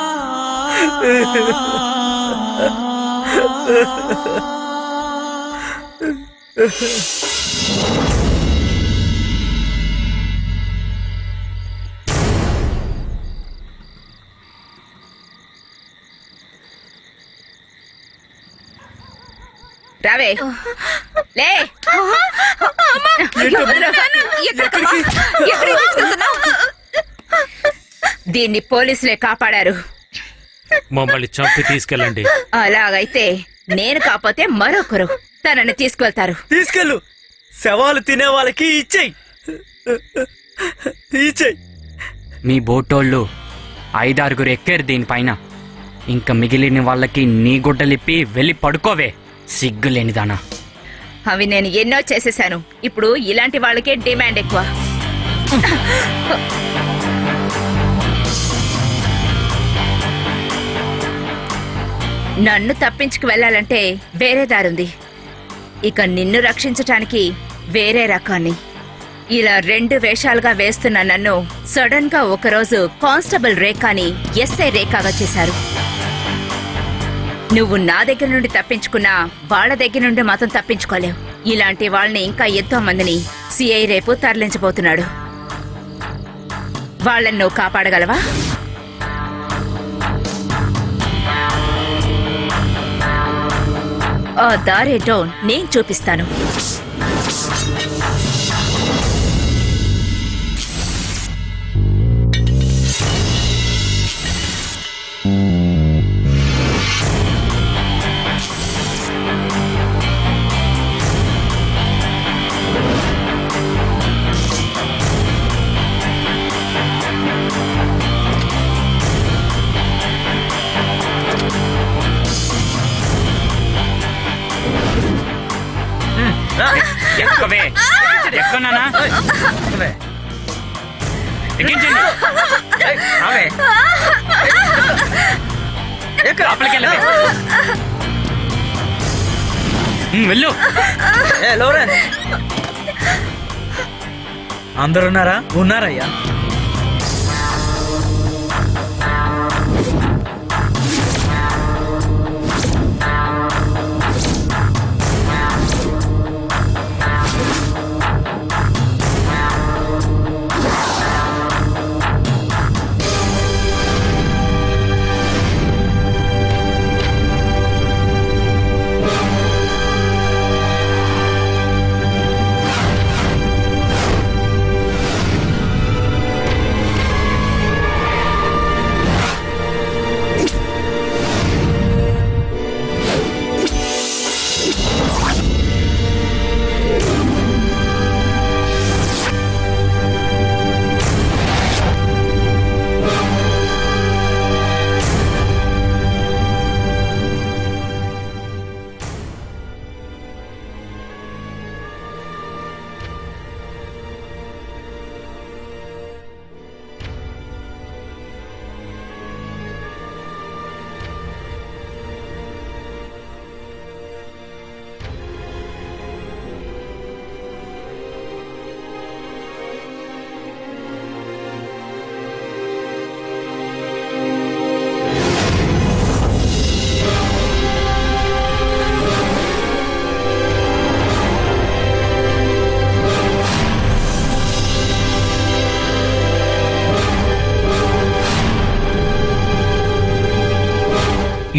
[SPEAKER 2] రావే, లే. దీన్ని పోలీసులే కాపాడారు.
[SPEAKER 1] మమ్మల్ని చంపి తీసుకెళ్ళండి.
[SPEAKER 2] అలాగైతే నేను కాకపోతే మరొకరు తనని తీసుకువెళ్తారు.
[SPEAKER 4] తీసుకెళ్ళు, శవాలు తినే వాళ్ళకి ఇచ్చేయి.
[SPEAKER 3] మీ బోటోళ్ళు 5-6 ఎక్కారు దీనిపైన. ఇంకా మిగిలిన వాళ్ళకి నీ గుడ్డలిప్పి వెళ్ళి పడుకోవే. సిగ్గులేనిదానా.
[SPEAKER 2] అవి నేను ఎన్నో చేసేశాను. ఇప్పుడు ఇలాంటి వాళ్ళకే డిమాండ్ ఎక్కువ. నన్ను తప్పించుకు వెళ్ళాలంటే వేరే దారుంది. ఇక నిన్ను రక్షించటానికి వేరే రకాన్ని. ఇలా 2 వేషాలుగా వేస్తున్న నన్ను సడన్ గా ఒకరోజు కానిస్టేబుల్ రేఖాని ఎస్ఐ రేఖాగా చేశారు. నువ్వు నా దగ్గర నుండి తప్పించుకున్నా వాళ్ళ దగ్గర నుండి మాత్రం తప్పించుకోలేవు. ఇలాంటి వాళ్ళని ఇంకా ఎంతో మందిని సిఐ రేపు తరలించబోతున్నాడు. వాళ్ళని నువ్వు కాపాడగలవా? ఆ దారేటో నేను చూపిస్తాను.
[SPEAKER 3] ఎక్కవే, ఎక్కనానా? ఎక్కించండి. లోపలికెళ్ళవే. వెళ్ళు.
[SPEAKER 4] అందరున్నారా? ఉన్నారయ్యా.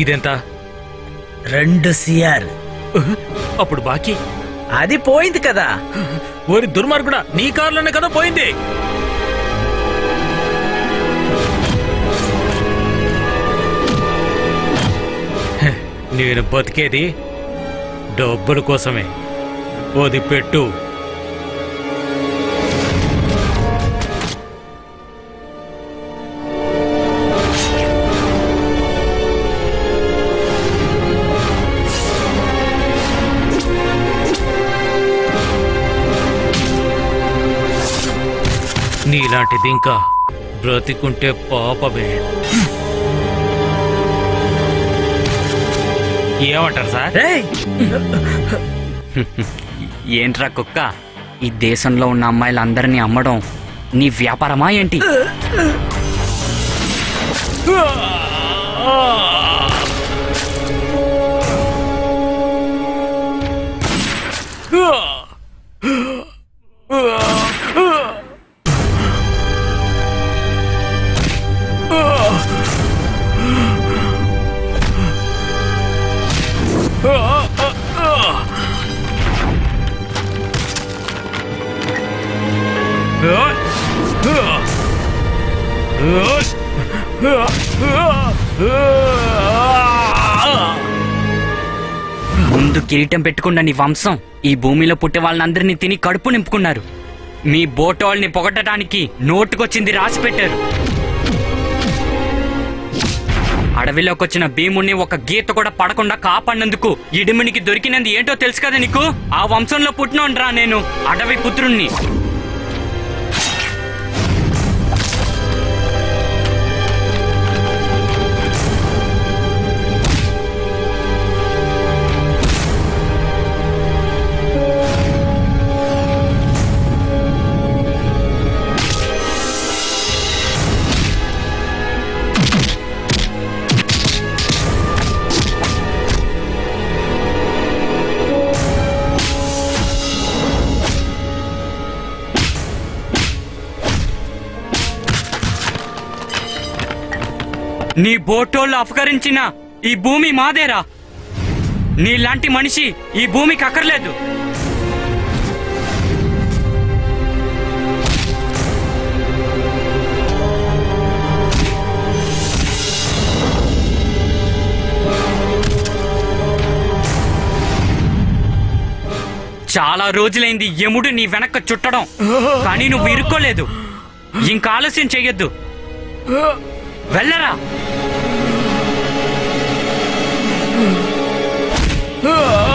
[SPEAKER 1] ఇదెంత?
[SPEAKER 4] 2 CR.
[SPEAKER 1] అప్పుడు బాకీ
[SPEAKER 4] అది పోయింది కదా.
[SPEAKER 1] ఓరి దుర్మార్గుడా, నీ కారులోనే కదా పోయింది. నేను బతికేది డబ్బుల కోసమే. ఓది పెట్టు. నీలాంటిది ఇంకా బ్రతికుంటే పాపమే. ఏమంటారు సార్?
[SPEAKER 3] ఏంట్రా కుక్క, ఈ దేశంలో ఉన్న అమ్మాయిలందరినీ అమ్మడం నీ వ్యాపారమా ఏంటి? ముందు కిరీటం పెట్టుకున్న నీ వంశం ఈ భూమిలో పుట్టే వాళ్ళందరినీ తిని కడుపు నింపుకున్నారు. మీ బోటోల్ని పొగట్టడానికి నోటుకొచ్చింది రాసి పెట్టారు. అడవిలోకి వచ్చిన భీముణ్ణి ఒక గీత కూడా పడకుండా కాపాడినందుకు ఇడిమునికి దొరికినది ఏంటో తెలుసు కదా నీకు? ఆ వంశంలో పుట్టినోండ్రా నేను, అడవి పుత్రుణ్ణి. నీ బోటోళ్ళు అపహరించిన ఈ భూమి మాదేరా. నీలాంటి మనిషి ఈ భూమికి అక్కర్లేదు. చాలా రోజులైంది యముడు నీ వెనక చుట్టడం, కానీ నువ్వు ఇరుక్కోలేదు. ఇంకా ఆలస్యం చెయ్యొద్దు, వెళ్ళరా.
[SPEAKER 1] ఆ